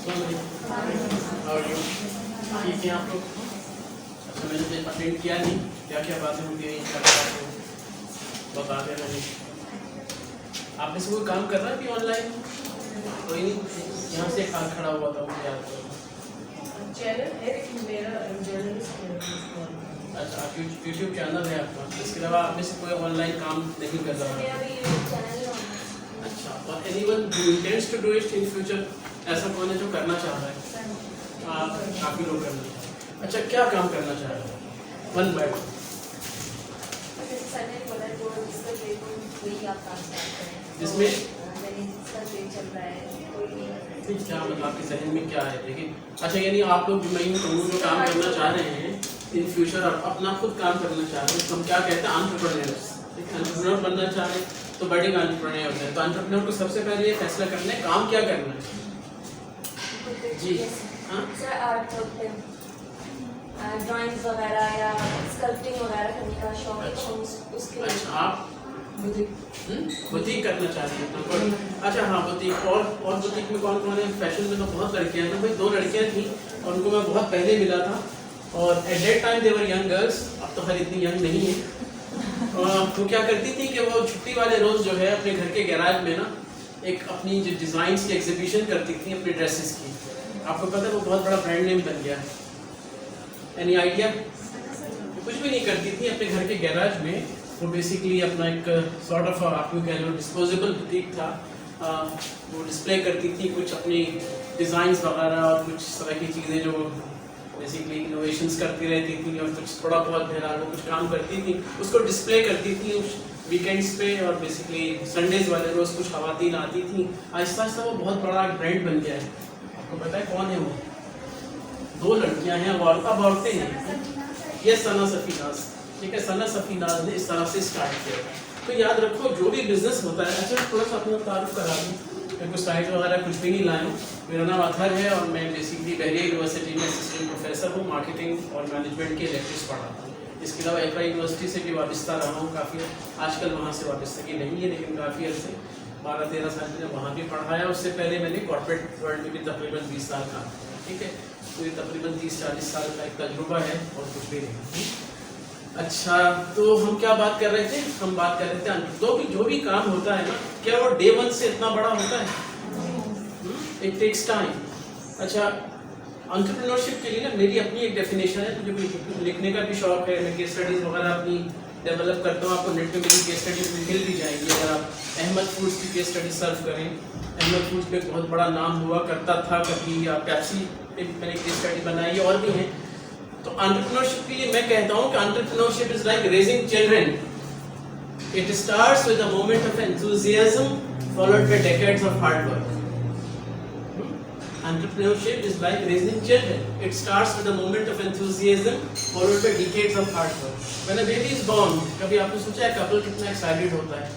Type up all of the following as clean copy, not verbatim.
और ठीक है आप लोग? अच्छा मैंने अटेंड किया नहीं, क्या क्या बातें होती हैं क्या क्या आपको बता देना नहीं। आप में से कोई काम कर रहा है कि ऑनलाइन? कोई नहीं, यहाँ से एक हाथ खड़ा हुआ था मुझे याद है। चैनल है लेकिन मेरा जर्नलिस्ट है। अच्छा आप यूट्यूब चैनल है आपका, इसके अलावा आप में से कोई ऑनलाइन काम नहीं कर रहा है? अच्छा, और anyone who intends to do it in future, ऐसा कौन है जो करना चाह रहा है? काफ़ी लोग करना चाह रहे हैं। अच्छा क्या काम करना चाह रहे हैं? One by one. जिसमें क्या मतलब आपके जहन में क्या है? लेकिन अच्छा यानी आप लोग मैं यूँ कहूँ जो काम करना चाह रहे हैं इन फ्यूचर, अपना खुद काम करना चाह रहे हैं, तो हम क्या कहते हैं एंटरप्रेन्योर्स। ठीक है, एंटरप्रेन्योर बनना चाह रहे हैं तो बड़े एंटरप्रेन्योर होते हैं। तो एंटरप्रेन्योर को सबसे पहले ये फैसला करना है काम क्या करना है। जी हाँ, ड्राइंग्स वगैरह या स्कल्पटिंग वगैरह करने का शौक है, तो हम उसके अच्छा आप बुटीक करना चाह रहे हैं। अच्छा हाँ बुटीक, और बुटीक में कौन कौन है? फैशन में तो बहुत लड़कियां हैं। तो भाई 2 लड़कियां थी और उनको मैं बहुत पहले मिला था और at that time they were young girls, अब तो खैर इतनी यंग नहीं है। और वो क्या करती थी कि वो छुट्टी वाले रोज़ जो है अपने घर के गैराज में ना एक अपनी जो डिज़ाइंस की एग्जीबिशन करती थी अपनी ड्रेसेस की। आपको पता है वो बहुत बड़ा ब्रांड नेम बन गया है। Any idea? कुछ भी नहीं करती थी अपने घर के गैराज में, वो बेसिकली अपना एक सॉर्ट ऑफ आपको कह लो डिस्पोजेबल बुटीक था। वो डिस्प्ले करती थी कुछ अपनी डिज़ाइंस वगैरह और कुछ तरह की चीज़ें जो बेसिकली इनोवेशंस करती रहती थी और कुछ थोड़ा बहुत बहरहाल वो कुछ काम करती थी, उसको डिस्प्ले करती थी उस वीकेंड्स पे। और बेसिकली संडेज वाले रोज़ कुछ खवातीन आती थी। आहिस्ता आहिस्ता वो बहुत बड़ा ब्रांड बन गया है। आपको पता है कौन है वो? 2 लड़कियां हैं और अब औरतें हैं। ये सना सफीनाज, ठीक है, सना सफीनाज ने इस तरह से स्टार्ट किया। तो याद रखो जो भी बिजनेस होता है, अच्छा थोड़ा सा अपना तारुफ करा दूँ, मेरे को स्लाइड वगैरह कुछ भी नहीं लाया हूँ। मेरा नाम अतहर है और मैं बेसिकली बहरिया यूनिवर्सिटी में असिस्टेंट प्रोफेसर हूँ, मार्केटिंग और मैनेजमेंट के लेक्चर्स पढ़ाता हूँ। इसके अलावा एफआई यूनिवर्सिटी से भी वाबस्ता रहा हूँ काफ़ी, आजकल वहाँ से वाबस्तगी नहीं है लेकिन काफ़ी अर्से 12-13 साल मैंने वहाँ भी पढ़ाया। उससे पहले मैंने कॉर्पोरेट वर्ल्ड में भी तकरीबन 20 साल काम किया। ठीक है, तो ये तकरीबन 30-40 साल का एक तजुर्बा है और कुछ भी नहीं। अच्छा तो हम क्या बात कर रहे थे? हम बात कर रहे थे जो भी काम होता है ना, क्या वो डे 1 से इतना बड़ा होता है? It takes time. अच्छा एंटरप्रेन्योरशिप के लिए ना मेरी अपनी एक डेफिनेशन है, मुझे लिखने का भी शौक है, मैं केस स्टडीज़ वगैरह अपनी डेवलप करता हूँ। आपको नेट पे मेरी केस स्टडीज मिल भी जाएगी अगर आप अहमद फूड्स की केस स्टडी सर्व करें। अहमद फूड्स पे एक बहुत बड़ा नाम हुआ करता था कभी, पेप्सी पे मैंने केस स्टडी बनाई है और भी हैं। तो एंटरप्रेन्योरशिप के लिए मैं कहता हूँ कि entrepreneurship is like raising children. It starts with a moment of enthusiasm followed by decades of hard work. Entrepreneurship is like raising children. It starts with a moment of enthusiasm followed by decades of hard work. When a baby is born, कभी आपने सोचा है couple कितना excited होता है?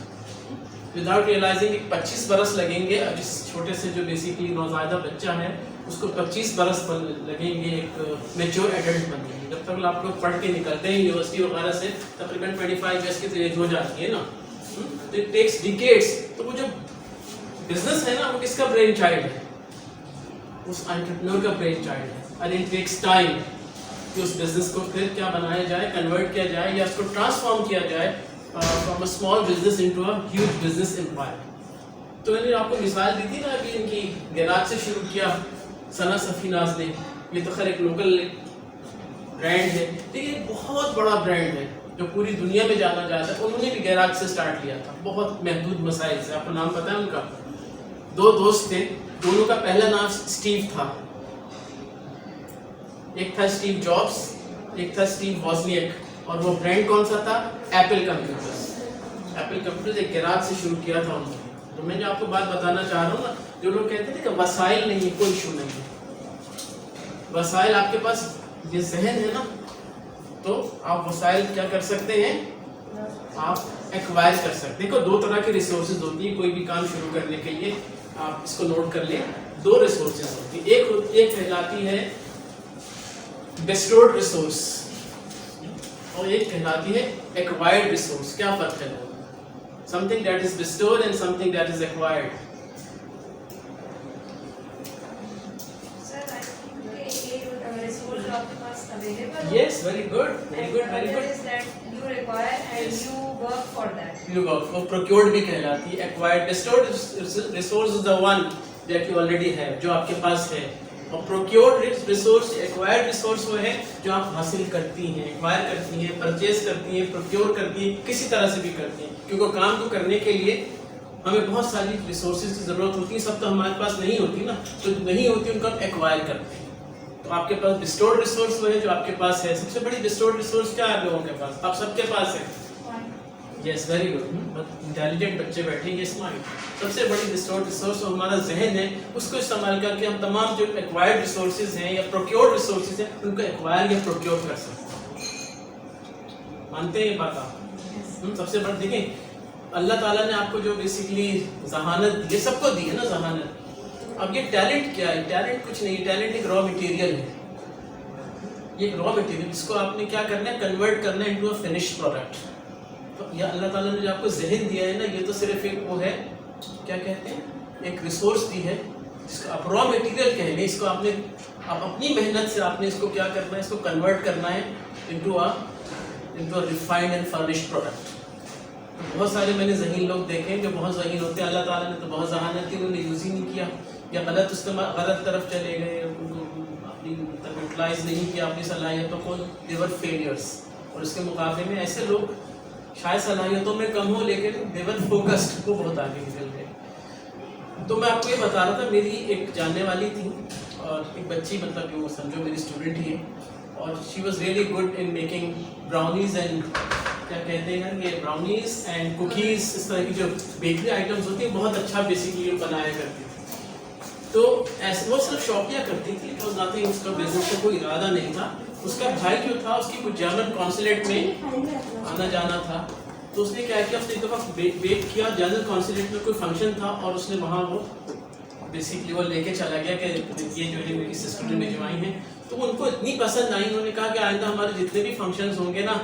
Without realizing कि 25 बरस लगेंगे अब इस छोटे से जो बेसिकली नौज़ायदा बच्चा है उसको 25 बरस लगेंगे एक मैच्योर एडल्ट बनने में। जब तक आप लोग पढ़ के निकलते हैं यूनिवर्सिटी वगैरह से तकरीबन 25 ईयर्स की एज हो जाती है ना, तो इट टेक्स डिकेड्स। तो वो जो बिजनेस है ना वो किसका ब्रेन चाइल्ड है? उस एंटरप्रेन्योर का ब्रेन चाइल्ड है। एंड इट टेक्स टाइम कि उस बिजनेस को फिर क्या बनाया जाए, कन्वर्ट किया जाए या उसको ट्रांसफॉर्म किया जाए from a small business into a huge business empire. तो मैंने आपको मिसाल दी थी ना अभी, इनकी गैराज से शुरू किया सना सफीनाज ने। ये तो खैर एक लोकल ब्रांड है लेकिन एक बहुत बड़ा ब्रांड है जो पूरी दुनिया में जाना जाता है। उन्होंने भी गैराज से स्टार्ट किया था बहुत महदूद मसाइल से। आपको नाम पता है उनका? 2 दोस्त थे, दोनों का पहला नाम स्टीव था। एक था स्टीव जॉब्स, एक था स्टीव वॉजनियक। और वो ब्रांड कौन सा था? Apple computers. एप्पल कंप्यूटर्स एक गैराज से शुरू किया था उन्होंने। तो मैं जो आपको बात बताना चाह रहा हूँ ना, जो लोग कहते थे कि वसाइल नहीं है, कोई इशू नहीं है। वसाइल आपके पास ये जहन है ना, तो आप वसाइल क्या कर सकते हैं? आप एक्वायर कर सकते हैं। देखो 2 तरह की रिसोर्सेज होती है कोई भी काम शुरू करने के लिए, आप इसको नोट कर लें। 2 रिसोर्सेज होती है, एक कहलाती है बेस्टोर्ड रिसोर्स और एक कहलाती है एक्वायर्ड रिसोर्स। क्या फर्क है? Something that is bestowed and something that is acquired. available. Yes, very good, very And good, very other good. is that you require and Yes. you work for that. You got वो procured भी कहलाती है. Acquired, bestowed resource is the one that you already have, जो आपके पास है. और procured resource, acquired resource वो है जो आप हासिल करती हैं, acquire करती हैं, purchase करती हैं, procure करती हैं, किसी तरह से भी करती हैं. क्योंकि काम को करने के लिए हमें बहुत सारी रिसोर्सेज की ज़रूरत होती है. सब तो हमारे पास नहीं होती ना, तो नहीं होती उनको हम एक्वायर करते हैं. तो आपके पास बिस्टोर्ड रिसोर्स वो है जो आपके पास है. सबसे बड़ी बिस्टोर्ड रिसोर्स क्या है आप लोगों के पास? आप सबके पास है. Yes, very good. इंटेलिजेंट बच्चे बैठेंगे स्मार्ट. सबसे बड़ी बिस्टोर्ड रिसोर्स हमारा जहन है. उसको इस्तेमाल करके हम तमाम जो एक्वायर्ड रिसोर्सेज हैं या प्रोक्योर्ड रिसोर्सेज हैं उनको एक्वायर या प्रोक्योर कर सकते हैं. मानते हैं ये बात आप? सबसे बड़ा देखें, अल्लाह ताला ने आपको जो बेसिकली जहानत दी है, सबको दी है ना जहानत. अब ये टैलेंट क्या है? टैलेंट कुछ नहीं, टैलेंट एक रॉ मटेरियल है. ये एक रॉ मटेरियल, इसको आपने क्या करना है? कन्वर्ट करना है इनटू अ फिनिश्ड प्रोडक्ट. तो ये अल्लाह ताला ने जो आपको जहन दिया है ना, ये तो सिर्फ एक वो है, क्या कहते हैं, एक रिसोर्स दी है जिसको आप रॉ मटेरियल कह लें. इसको आपने आप अपनी मेहनत से आपने इसको क्या करना है? इसको कन्वर्ट करना है into a refined and furnished product. बहुत सारे मैंने ज़हीन लोग देखे जो बहुत ज़हीन होते हैं. अल्लाह ताला ने तो बहुत जहानत थी, उन्होंने यूज़ ही नहीं किया या गलत तरफ चले गए, अपनी यूटिलाइज नहीं किया अपनी सलाहियतों को. देवर फेलियर्स. और इसके मुकाबले में ऐसे लोग शायद सलाहियतों में कम हो लेकिन देवर फोकस्ड, वो बहुत आगे निकल गए. तो मैं आपको ये बता रहा था, मेरी एक जानने वाली थी और एक बच्ची, मतलब वो समझो मेरी स्टूडेंट ही है, और she was really good in making brownies and क्या कहते हैं ये ब्राउनीज एंड कुकीज़. इस तरह की जो बेकरी आइटम्स होती हैं बहुत अच्छा बेसिकली बनाया करती थी. तो ऐसे वो सिर्फ शौकिया करती थी, तो नथिंग, उसका बिजनेस का कोई इरादा नहीं था. उसका भाई जो था उसकी कुछ जर्मन कॉन्सुलेट में आना जाना था, तो उसने क्या किया, उसने एक दफ़ा वेट किया. जर्मन कॉन्सुलेट में कोई फंक्शन था और उसने वहाँ वो बेसिकली वो लेके चला गया कि ये जो है मेरी सिस्टर ने भिजवाई हैं. तो उनको इतनी पसंद आई, उन्होंने कहा कि आइंदा हमारे जितने भी फंक्शंस होंगे ना,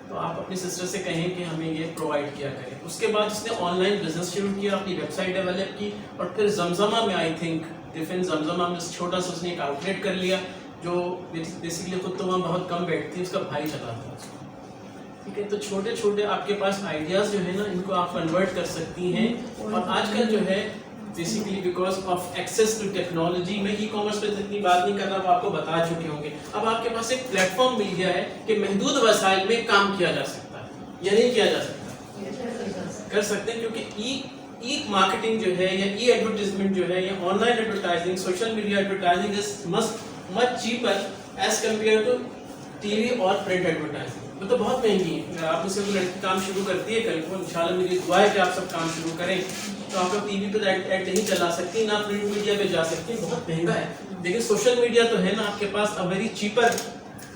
तो आप अपनी सिस्टर से कहें कि हमें ये प्रोवाइड किया करें. उसके बाद उसने ऑनलाइन बिजनेस शुरू किया, अपनी वेबसाइट डेवलप की, और फिर जमजमा में आई थिंक डिफेंस जमजमा में छोटा सा उसने एक आउटलेट कर लिया जो बेसिकली खुद तो वहाँ बहुत कम बैठती है, उसका भाई चलाता है. ठीक है, तो छोटे छोटे आपके पास आइडियाज़ जो है ना, इनको आप कन्वर्ट कर सकती हैं. और आजकल जो है basically because of access to technology, में ई कॉमर्स पे इतनी बात नहीं कर रहा, वो आपको बता चुके होंगे. अब आपके पास एक प्लेटफॉर्म मिल गया है कि महदूद वसाइल में काम किया जा सकता है या नहीं किया जा सकता? कर सकते हैं, क्योंकि ई मार्केटिंग जो है या ई एडवर्टीजमेंट जो है या online advertising, social media advertising is much cheaper as compared to TV और प्रिंट एडवर्टाइजिंग. वो तो बहुत महंगी है. अगर आप मुझसे कोई लड़की काम शुरू करती है कल को, इंशाल्लाह मेरी दुआ है कि आप सब काम शुरू करें, तो आप लोग टीवी पे ऐड नहीं चला सकती, ना प्रिंट मीडिया पे जा सकती, बहुत महंगा है. लेकिन सोशल मीडिया तो है ना आपके पास, अ वेरी चीपर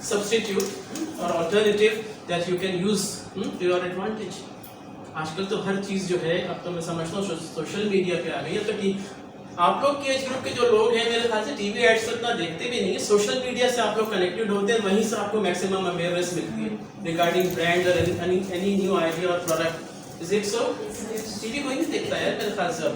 सब्स्टिट्यूट और alternative that you can use to your advantage. आजकल तो हर चीज़ जो है, अब तो मैं समझता हूँ सोशल मीडिया पे आ गई है. तो कि आप लोग के एज ग्रुप के जो लोग हैं, मेरे ख्याल से टीवी एड्स इतना देखते भी नहीं है. सोशल मीडिया से आप लोग कनेक्टेड होते हैं, वहीं से आपको मैक्सिमम अवेयरनेस मिलती है रिगार्डिंग ब्रांड और एनी न्यू आइडिया और product. Is it so? TV कोई नहीं देखता है मेरे ख्याल से.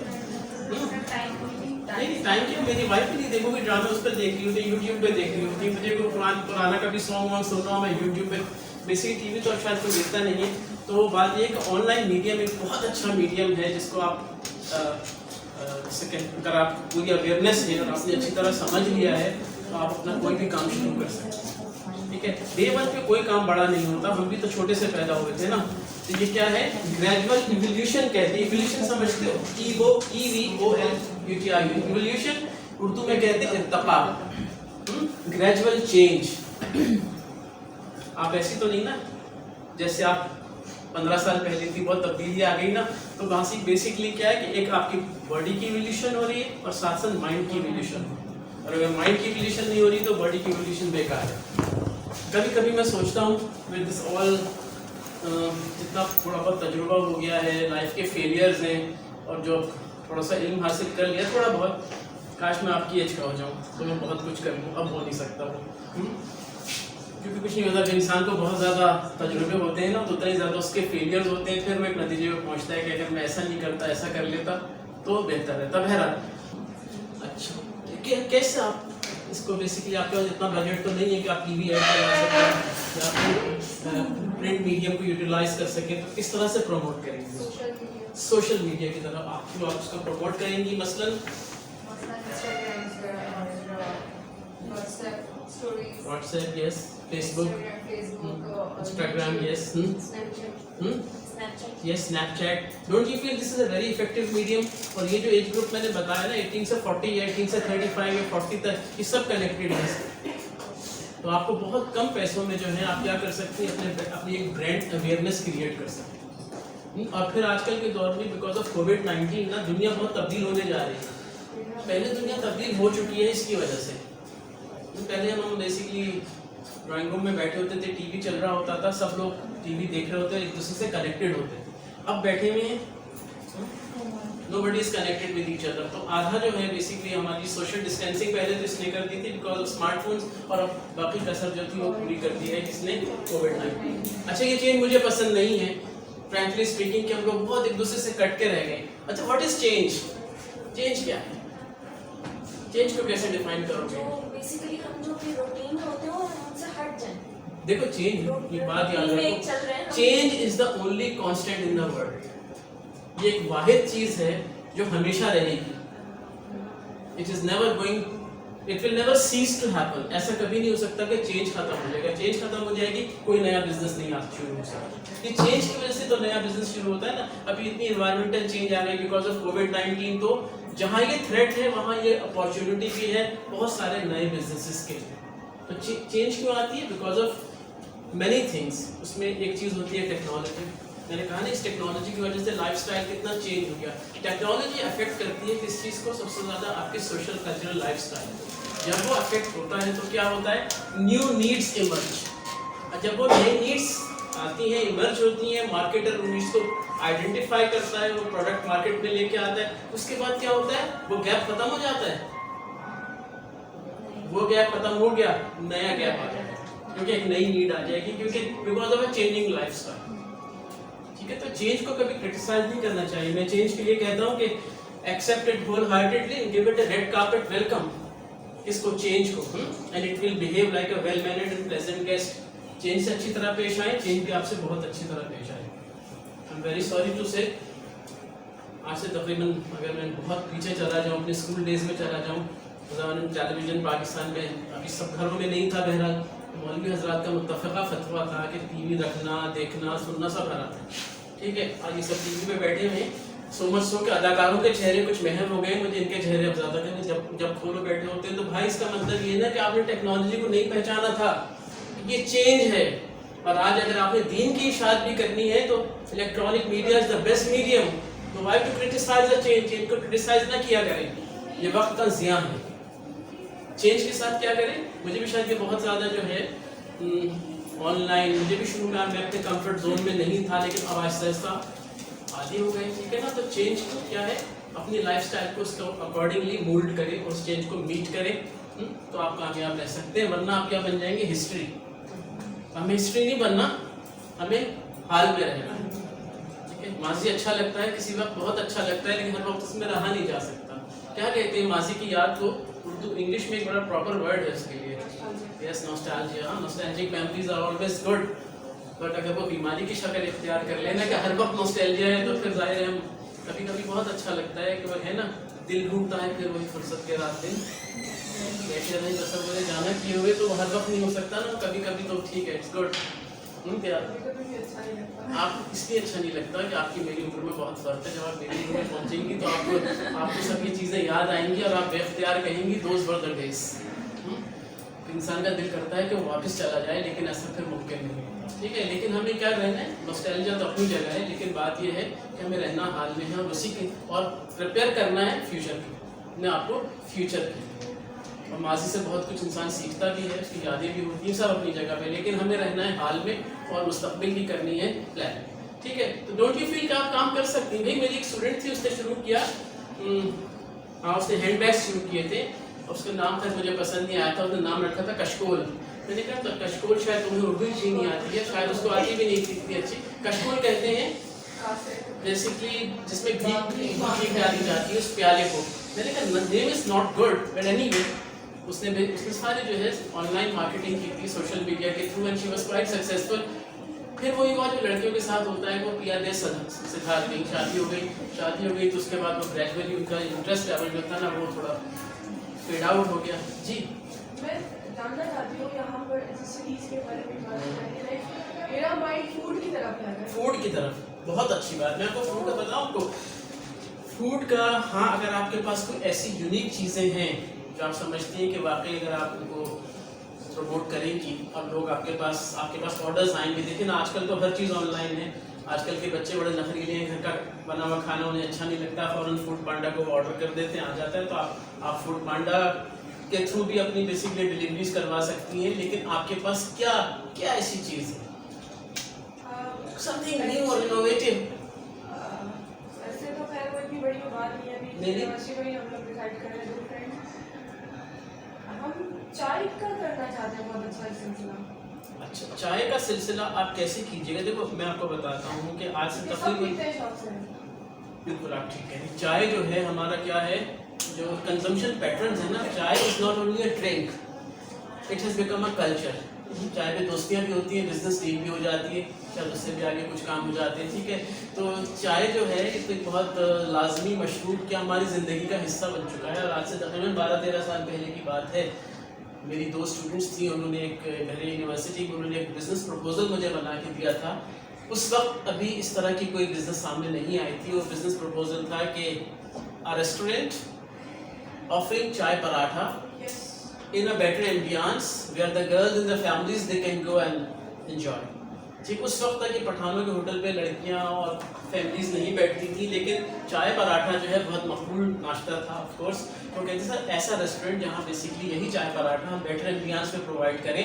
नहीं, टाइम की मेरी वाइफ भी नहीं देखोगी ड्रामा, उस पर देख रही होती है, यूट्यूब पे देख रही होती है. मुझे कोई पुराना का भी सॉन्ग वॉन्ग सुन रहा हूँ मैं यूट्यूब पे. बेसिकली टीवी तो शायद कोई देखता नहीं है. तो बात ये कि ऑनलाइन मीडियम एक बहुत अच्छा मीडियम है जिसको आप अगर आप पूरी अवेयरनेस है और आपने अच्छी तरह समझ लिया है, तो आप अपना कोई भी काम शुरू कर सकते हैं. ठीक है, डे वन पे कोई काम बड़ा नहीं होता. हम भी तो छोटे से पैदा हुए थे ना. तो ये क्या है? ग्रेजुअल इवोल्यूशन कहते हैं. इवोल्यूशन समझते हो? EVOLUTION. इवोल्यूशन उर्दू में कहते हैं इर्तिका, ग्रेजुअल चेंज. आप ऐसी तो नहीं ना जैसे आप 15 साल पहले थी, बहुत तब्दीली आ गई ना. तो वहाँ से बेसिकली क्या है कि एक आपकी बॉडी की इवोल्यूशन हो रही है और साथ साथ माइंड की इवोल्यूशन हो रही है. और अगर माइंड की इवोल्यूशन नहीं हो रही तो बॉडी की इवोल्यूशन बेकार है. कभी कभी मैं सोचता हूँ विद दिस ऑल, जितना थोड़ा बहुत तजुर्बा हो गया है, लाइफ के फेलियर्स हैं, और जो थोड़ा सा इल्म हासिल कर लिया थोड़ा बहुत, काश मैं आपकी एज का हो जाऊँ तो मैं बहुत कुछ कर लूँ. अब हो नहीं सकता वो, क्योंकि कुछ नहीं होता. जब इंसान को बहुत ज़्यादा तजुर्बे होते हैं ना, तो उतना ही ज़्यादा उसके फेलियर्स होते हैं. फिर वो एक नतीजे में पहुँचता है कि अगर मैं ऐसा नहीं करता, ऐसा कर लेता तो बेहतर रहता. बहरहाल, अच्छा कैसे आप इसको बेसिकली आपके पास इतना बजट तो नहीं है कि आप टीवी ऐड करवा सकें या फिर प्रिंट मीडियम को यूटिलाइज कर सकें, तो किस तरह से प्रमोट करेंगे? Social media. सोशल मीडिया की तरफ आप उसको प्रमोट करेंगी, मसलन Instagram or WhatsApp stories. WhatsApp, yes, Facebook, Instagram, Facebook, Instagram, yes, Snapchat. Snapchat. Yes, Snapchat. Don't you feel this is a very effective medium? और ये जो एज ग्रुप मैंने बताया ना 18 से 40 या 18 से 35 या 40 तक, ये सब कनेक्टेड है। तो आपको बहुत कम पैसों में जो है आप क्या कर सकते हैं, अपनी एक ब्रांड अवेयरनेस क्रिएट कर सकते हैं। और फिर आजकल के दौर में बिकॉज ऑफ कोविड-19 ना दुनिया बहुत तब्दील होने जा रही है। पहले दुनिया तब्दील हो चुकी है इसकी वजह से। पहले हम बेसिकली ड्राइंग रूम में बैठे होते थे, टीवी चल रहा होता था, सब लोग टीवी देख रहे होते, एक दूसरे से कनेक्टेड होते। अब बैठे हुए हैं, nobody is connected with each other. तो आधा जो है बेसिकली हमारी सोशल डिस्टेंसिंग पहले तो इसने कर दी थी बिकॉज ऑफ स्मार्टफोन्स, और अब बाकी कसर जो थी वो पूरी कर दी है किसने? कोविड-19। अच्छा, ये चेंज मुझे पसंद नहीं है फ्रैंकली स्पीकिंग कि हम लोग बहुत एक दूसरे से कट के रह गए। अच्छा, व्हाट इज चेंज? चेंज क्या है? चेंज को कैसे डिफाइन करोगे? जो बेसिकली हम जो भी रूटीन में होते हैं वो हमसे हट जाए। देखो, चेंज, ये बात याद रखो, change is the only constant in the world. ये एक वाहिद चीज है जो हमेशा रहेगी। It is never going, it will never cease to happen. ऐसा कभी नहीं हो सकता कि चेंज खत्म हो जाएगा। चेंज खत्म हो जाएगी, कोई नया बिजनेस नहीं आज शुरू हो सकता। ये चेंज की वजह से तो नया बिजनेस शुरू होता है ना। अभी इतनी एनवायरमेंटल चेंज आ गई बिकॉज ऑफ कोविड-19, तो जहाँ ये थ्रेट है वहाँ ये अपॉर्चुनिटी भी है बहुत सारे नए बिजनेसेस के लिए। तो चेंज क्यों आती है? Because of many things. उसमें एक चीज़ होती है टेक्नोलॉजी। मैंने कहा ना, इस टेक्नोलॉजी की वजह से लाइफस्टाइल कितना चेंज हो गया। टेक्नोलॉजी अफेक्ट करती है किस चीज़ को? सबसे ज़्यादा आपके सोशल कल्चरल लाइफस्टाइल। जब वो अफेक्ट होता है तो क्या होता है? New needs emerge. जब वो नई नीड्स आती हैं, इमर्ज होती हैं, मार्केटर उन नीड्स को आइडेंटिफाई करता है, वो प्रोडक्ट मार्केट में लेके आता है, उसके बाद क्या होता है? वो गैप खत्म हो जाता है। वो गैप खत्म हो गया, नया गैप आ जाएगा क्योंकि एक नई नीड आ जाएगी, क्योंकि because of a changing lifestyle. ठीक है, तो चेंज को कभी क्रिटिसाइज नहीं करना चाहिए। मैं चेंज के लिए कहता हूँ कि accept it wholeheartedly, give it a red carpet welcome. इसको चेंज को, and it will behave like a well mannered and pleasant guest. Change से अच्छी तरह पेश आए, चेंज भी आपसे बहुत अच्छी तरह पेश आए। I am very sorry to say, आज से तकरीबन अगर मैं बहुत पीछे चला जाऊँ, अपने स्कूल डेज में चला जाऊँ, टेलीविजन पाकिस्तान में अभी सब घरों में नहीं था। बहरहाल मौलवी हजरात का मुत्तफ़क़ा फतवा था कि टीवी रखना, देखना, सुनना सब हराम है। ठीक है, आज ये सब टीवी पे बैठे हुए हैं, सो मच सो के अदाकारों के चेहरे कुछ महम हो गए, मुझे इनके चेहरे अब ज़्यादा करें जब खोलो बैठे होते हैं। तो भाई इसका मतलब ये ना कि आपने टेक्नोलॉजी को नहीं पहचाना था, ये चेंज है। और आज अगर आपने दीन की इशाअत भी करनी है तो electronic media is the best medium. तो why to criticise the change? Change को क्रिटिसाइज ना किया करें, ये वक्त का ज़ियान है। चेंज के साथ क्या करें? मुझे भी शायद ये बहुत ज़्यादा जो है ऑनलाइन, मुझे भी शुरू में मैं अपने कंफर्ट जोन में नहीं था, लेकिन अब आहिस्ता आहिस्ता आदी हो गए। ठीक है ना, तो चेंज को क्या है, अपनी लाइफस्टाइल को उसको अकॉर्डिंगली मोल्ड करें, उस चेंज को मीट करें, तो आप कामयाब रह सकते हैं। वरना आप क्या बन जाएंगे? हिस्ट्री। हमें हिस्ट्री नहीं बनना, हमें हाल में रहना। ठीक है, माजी अच्छा लगता है, किसी वक्त बहुत अच्छा लगता है, लेकिन हर वक्त उसमें रहा नहीं जा सकता। क्या कहते हैं माजी की याद को? उर्दू इंग्लिश में एक बड़ा प्रॉपर वर्ड है उसके लिए, yes, nostalgia. Nostalgic memories are always good, but अगर वो बीमारी की शक्ल इख्तियार कर लेना कि हर वक्त नॉस्टैल्जिया है, तो फिर जाहिर है हम कभी कभी बहुत अच्छा लगता है कि वो है ना, दिल ढूंढता है फिर वही फुर्सत के रात दिन बैठे नहीं तस्वीरें जाना किए हुए, तो हर वक्त नहीं हो सकता ना, कभी कभी तो ठीक है, इट्स गुड। क्या आप इसलिए अच्छा नहीं लगता कि आपकी मेरी उम्र में बहुत फर्क है। जब आप मेरी उम्र में पहुंचेंगी तो आपको सब ये चीज़ें याद आएंगी और आप बेख्तियार कहेंगी दोज वर द डेज। इंसान का दिल करता है कि वो वापस चला जाए, लेकिन ऐसा फिर मुमकिन नहीं होता। ठीक है, लेकिन हमें क्या रहना है? नॉस्टैल्जिया तो अपनी जगह है, लेकिन बात यह है कि हमें रहना हाल में है और उसी के और प्रिपेयर करना है फ्यूचर की, अपने आपको फ्यूचर की। और माजी से बहुत कुछ इंसान सीखता भी है, उसकी यादें भी होती हैं, सब अपनी जगह पे, लेकिन हमें रहना है हाल में और मुस्तकबिल की करनी है प्लान। ठीक है, तो डोंट यू फील कि आप काम कर सकती हैं। भाई मेरी एक स्टूडेंट थी, उसने शुरू किया, उसने हैंड बैग शुरू किए थे, उसका नाम था, मुझे पसंद नहीं आया था, उसने नाम रखा था कशकोल। मैंने कहा तो कशकोल शायद तुम्हें उर्दू ही नहीं आती है, शायद उसको आती भी नहीं थी इतनी अच्छी। कशकोल कहते हैं बेसिकली जिसमें घी डाली जाती है उस प्याले को। मैंने कहा name is not good, but anyway उसने सारी जो है ऑनलाइन मार्केटिंग की थी सोशल मीडिया के through, and she was quite successful. फिर वही बात जो लड़कियों के साथ होता है, वो पिया दे सिखा गई, शादी हो गई तो उसके बाद वो ग्रेजुअली उनका इंटरेस्ट लेवल जो था ना वो थोड़ा फेड आउट हो गया। जी मैं जानना चाहती हूँ यहाँ पर एक्सेसरीज के बारे में बात करते हैं। मेरा माइंड फूड की तरफ लगा है। फूड की तरफ, बहुत अच्छी बात। मैं आपको फूड का बताऊँ आपको, फूड का, हाँ, अगर आपके पास कोई ऐसी यूनिक चीज़ें हैं जो आप समझती हैं कि वाकई अगर आप उनको प्रमोट करेंगी और लोग आपके पास ऑर्डर्स आएंगे। देखिए ना, आजकल तो हर चीज़ ऑनलाइन है। आजकल के बच्चे बड़े नखरीले हैं, घर का बना हुआ खाना उन्हें अच्छा नहीं लगता, फ़ौरन फूड पांडा को ऑर्डर कर देते हैं, आ जाता है। तो आप फूड पांडा के थ्रू भी अपनी बेसिकली डिलीवरीज करवा सकती हैं। लेकिन आपके पास क्या क्या ऐसी चीज़ है, समथिंग न्यू और इनोवेटिव? ऐसे तो खैर कोई इतनी बड़ी बात नहीं है, अभी यूनिवर्सिटी में ही हम लोग डिसाइड कर रहे हैं 2 फ्रेंड्स। हम चाय का करना चाहते हैं, बहुत अच्छा सिलसिला। अच्छा, चाय का सिलसिला आप कैसे कीजिएगा? देखो मैं आपको बताता हूँ कि आज से तकरीबन, बिल्कुल आप ठीक है, चाय जो है हमारा क्या है, जो कंजम्पशन पैटर्न्स है ना, चाय is not only a drink, it has become a culture. चाय पे दोस्तियाँ भी होती हैं, बिजनेस डील भी हो जाती है, शायद उससे भी आगे कुछ काम हो जाते हैं, ठीक है। तो चाय जो है एक बहुत लाजमी मशरूब क्या हमारी ज़िंदगी का हिस्सा बन चुका है। और आज से तकरीबन 12-13 साल पहले की बात है, मेरी 2 स्टूडेंट्स थी, उन्होंने एक मेरी यूनिवर्सिटी में उन्होंने एक बिज़नेस प्रपोजल मुझे बना के दिया था। उस वक्त अभी इस तरह की कोई बिज़नेस सामने नहीं आई थी। वो बिज़नेस प्रपोजल था कि अ रेस्टोरेंट ऑफरिंग चाय paratha in a better ambience where the girls and the families they can go and enjoy। ठीक, उस वक्त तक ये पठानों के होटल पे लड़कियां और फैमिलीज नहीं बैठती थी, लेकिन चाय पराठा जो है बहुत मकबूल नाश्ता था ऑफ कोर्स। तो कहते सर ऐसा रेस्टोरेंट जहाँ बेसिकली यही चाय पराठा हम बेटर एम्बियंस में प्रोवाइड करें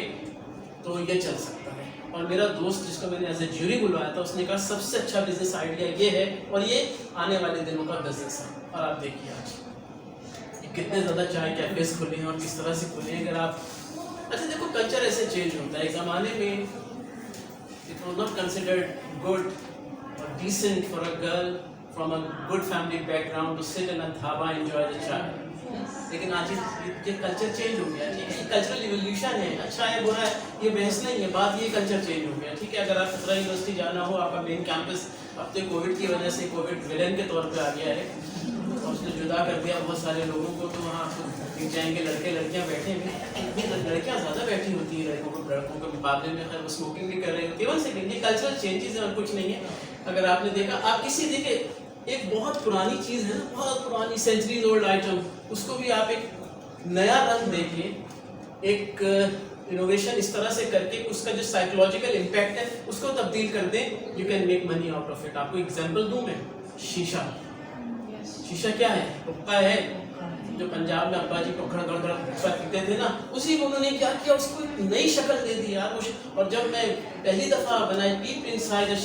तो ये चल सकता है। और मेरा दोस्त जिसको मैंने एज ए ज्यूरी बुलवाया था, उसने कहा सबसे अच्छा बिजनेस आइडिया ये है और ये आने वाले दिनों का बिजनेस है। और आप देखिए आज कितने ज़्यादा चाय कैफेज खुले हैं और किस तरह से खुले हैं। अगर आप, अच्छा देखो, कल्चर ऐसे चेंज होता है। एक ज़माने में it was not considered good और decent for a girl from a good family background to sit in a dhaba enjoy the chai. लेकिन आज ये कल्चर चेंज हो गया, ठीक है। ये कल्चरल रिवोल्यूशन है, अच्छा है बुरा है ये बहस नहीं है, बात ये कल्चर चेंज हो गया, ठीक है। अगर आप खतरा यूनिवर्सिटी जाना हो, आपका मेन कैंपस अब तो कोविड की वजह से कोविड विलन के तौर पर आ गया है और उसने जुदा कर दिया बहुत सारे लोगों को। तो वहाँ आपको दिख जाएंगे लड़के लड़कियाँ बैठे हैं, लड़कियाँ ज़्यादा बैठी होती हैं लड़कों के मुकाबले में। खैर वो स्मोकिंग भी कर रही होती है। वन सेकेंड, ये कल्चरल चेंजेस हैं और कुछ नहीं है। अगर आपने देखा, आप किसी देखे एक बहुत पुरानी चीज़ है ना, बहुत पुरानी सेंचुरीज ओल्ड आइटम, उसको भी आप एक नया रंग देके, एक इनोवेशन इस तरह से करके उसका जो साइकोलॉजिकल इम्पैक्ट है उसको तब्दील कर दें, you can make money out of it. आपको एग्जांपल दूं मैं, शीशा क्या है? हुक्का है, जो पंजाब में अब्बा जी टोकरा गड़गड़ हुक्का पीते थे ना, उसी को उन्होंने क्या किया, उसको एक नई शक्ल दे दी यार। और जब मैं पहली दफ़ा बनाई पीप inside the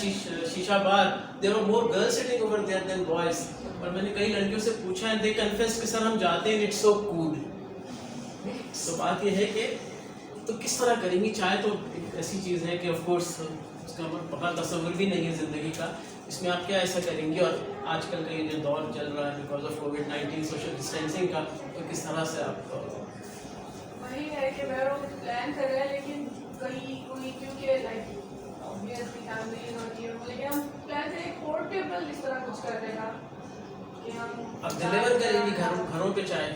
sheesha bar, there were more girls sitting over there than boys. और मैंने कई लड़कियों से पूछा एंड दे कन्फेस कि सर हम जाते हैं, इट्स सो कूल। तो बात ये है कि तो किस तरह करेंगी। चाय तो एक ऐसी चीज़ है कि ऑफ कोर्स उसका पक्का तस्वुर भी नहीं है ज़िंदगी का, इसमें आप क्या ऐसा करेंगे। और आजकल का ये जो दौर चल रहा है because of covid social distancing का, तो किस तरह से आप वही है कि मैं लोग प्लान कर रहे हैं, लेकिन कहीं कोई क्योंकि लाइक ऑब्वियसली फैमिली होती है, लेकिन हम प्लान करें पोर्टेबल इस तरह कुछ करने का कि हम अब डिलीवर करेंगी घरों पे चाय।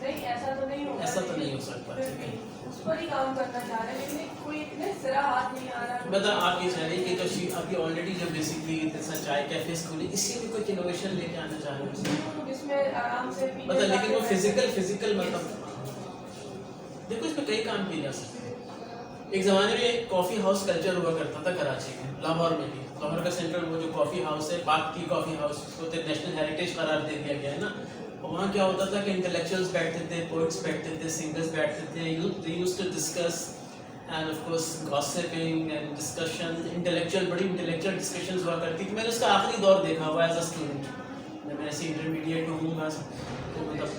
नहीं, ऐसा तो नहीं होगा, ऐसा तो नहीं हो सकता, फिर ठीक है। भी उस पर ही काम करना चाह रहे हैं, लेकिन कोई इतने सिरा हाथ नहीं आ रहा। मतलब आप ये चाह रहे हैं कि जो अभी ऑलरेडी जो बेसिकली चाय कैफेज खुली, इसी में कुछ इनोवेशन लेके आना चाह रहे हैं जिसमें आराम से मतलब, लेकिन वो फिजिकल मतलब देखो इसमें कई काम किए जा सकते हैं। एक ज़माने में कॉफ़ी हाउस कल्चर हुआ करता था कराची में, लाहौर में भी। लाहौर का सेंट्रल वो जो कॉफ़ी हाउस है, पाक की कॉफ़ी हाउस, उसको तो नेशनल हेरिटेज करार दे दिया गया है ना। और वहाँ क्या होता था कि इंटेलेक्चुअल्स बैठते थे, पोइट्स बैठते थे, सिंगर्स बैठते थे, they used to discuss and of course gossiping and discussion, बड़ी इंटेलेक्चुअल डिस्कशंस हुआ करती थी। मैंने उसका आखिरी दौर देखा हुआ एज अ स्टूडेंट, जब मैं ऐसे इंटरमीडिएट में हूँ तो मतलब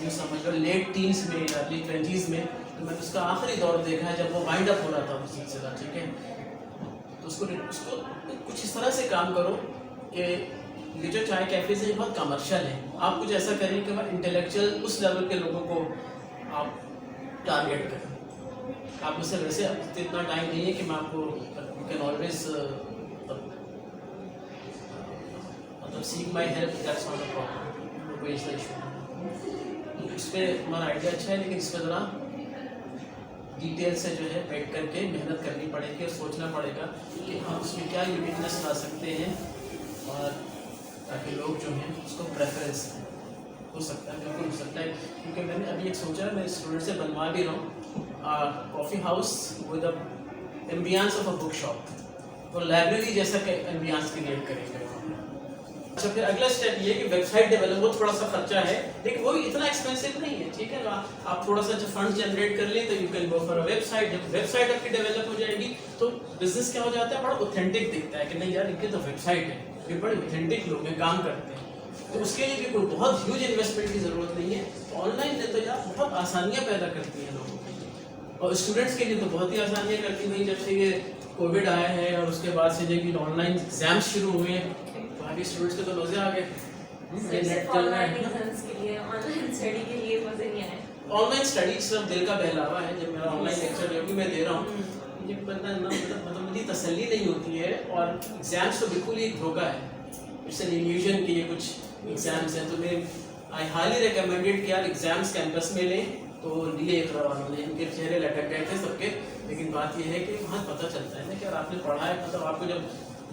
यूँ समझ लो लेट टीन्स में, अर्ली 20s में, तो मैंने उसका आखिरी दौर देखा है जब वो वाइंड अप हो रहा था वो सिलसिला, ठीक है। तो उसको कुछ इस तरह से काम करो कि ये जो चाय कैफेज है बहुत कमर्शियल है। आप कुछ ऐसा करें कि इंटेलेक्चुअल उस लेवल के लोगों को आप टारगेट करें। आप मुझसे वैसे अब इतना टाइम नहीं है कि मैं आपको यू कैन ऑलवेज मतलब seek my help, that's not a problem, कोई ऐसा इशू नहीं। इस पर हमारा आइडिया अच्छा है, लेकिन इस पर ज़रा डिटेल से जो है बैठ करके मेहनत करनी पड़ेगी और सोचना पड़ेगा कि हम उसमें क्या यूनिकनेस ला सकते हैं, और ताकि लोग जो हैं उसको प्रेफरेंस दें। हो सकता है, बिल्कुल हो सकता है, क्योंकि मैंने अभी एक सोचा, मैं स्टूडेंट से बनवा भी रहा हूँ coffee house with the ambience of a book shop, तो लाइब्रेरी जैसा एम्बियंस क्रिएट करेंगे। अच्छा, फिर अगला स्टेप ये कि वेबसाइट डेवलप, वो थोड़ा सा खर्चा है, लेकिन वो भी इतना एक्सपेंसिव नहीं है, ठीक है। आप थोड़ा सा जब फंड जनरेट कर लें तो you can go for a website. जब वेबसाइट आपकी डेवलप हो जाएगी तो बिजनेस क्या हो जाता है, बड़ा ऑथेंटिक दिखता है कि नहीं यार इनकी तो वेबसाइट है, ये बड़े ऑथेंटिक लोग हैं, काम करते हैं। तो उसके लिए भी कोई बहुत ह्यूज इन्वेस्टमेंट की ज़रूरत नहीं है। तो ऑनलाइन तो यार बहुत आसानियाँ पैदा करती हैं लोगों के लिए, और स्टूडेंट्स के लिए तो बहुत ही आसानियाँ करती हैं। जब से ये कोविड आया है और उसके बाद से जब ऑनलाइन एग्जाम्स शुरू हुए हैं, बाकी स्टूडेंट्स के तो मजे आ गए। ऑनलाइन एग्जाम्स के लिए, ऑनलाइन स्टडी के लिए मजे नहीं आए। ऑनलाइन स्टडी सिर्फ दिल का बहलावा है। जब मेरा ऑनलाइन लेक्चर जो भी मैं दे रहा हूँ, मुझे पता है ना, मतलब मुझे तसल्ली नहीं होती है, और एग्जाम्स तो बिल्कुल ही एक धोखा है। इट्स एन इल्यूजन कि ये कुछ एग्जाम्स हैं। तो मैं आई हाईली रिकमेंडेड कि यार एग्जाम्स कैंपस में लें, तो लिए एक वालों ने, इनके चेहरे लटक गए थे सबके, लेकिन बात यह है कि वहाँ पता चलता है ना कि यार आपने पढ़ा है, मतलब आपको जब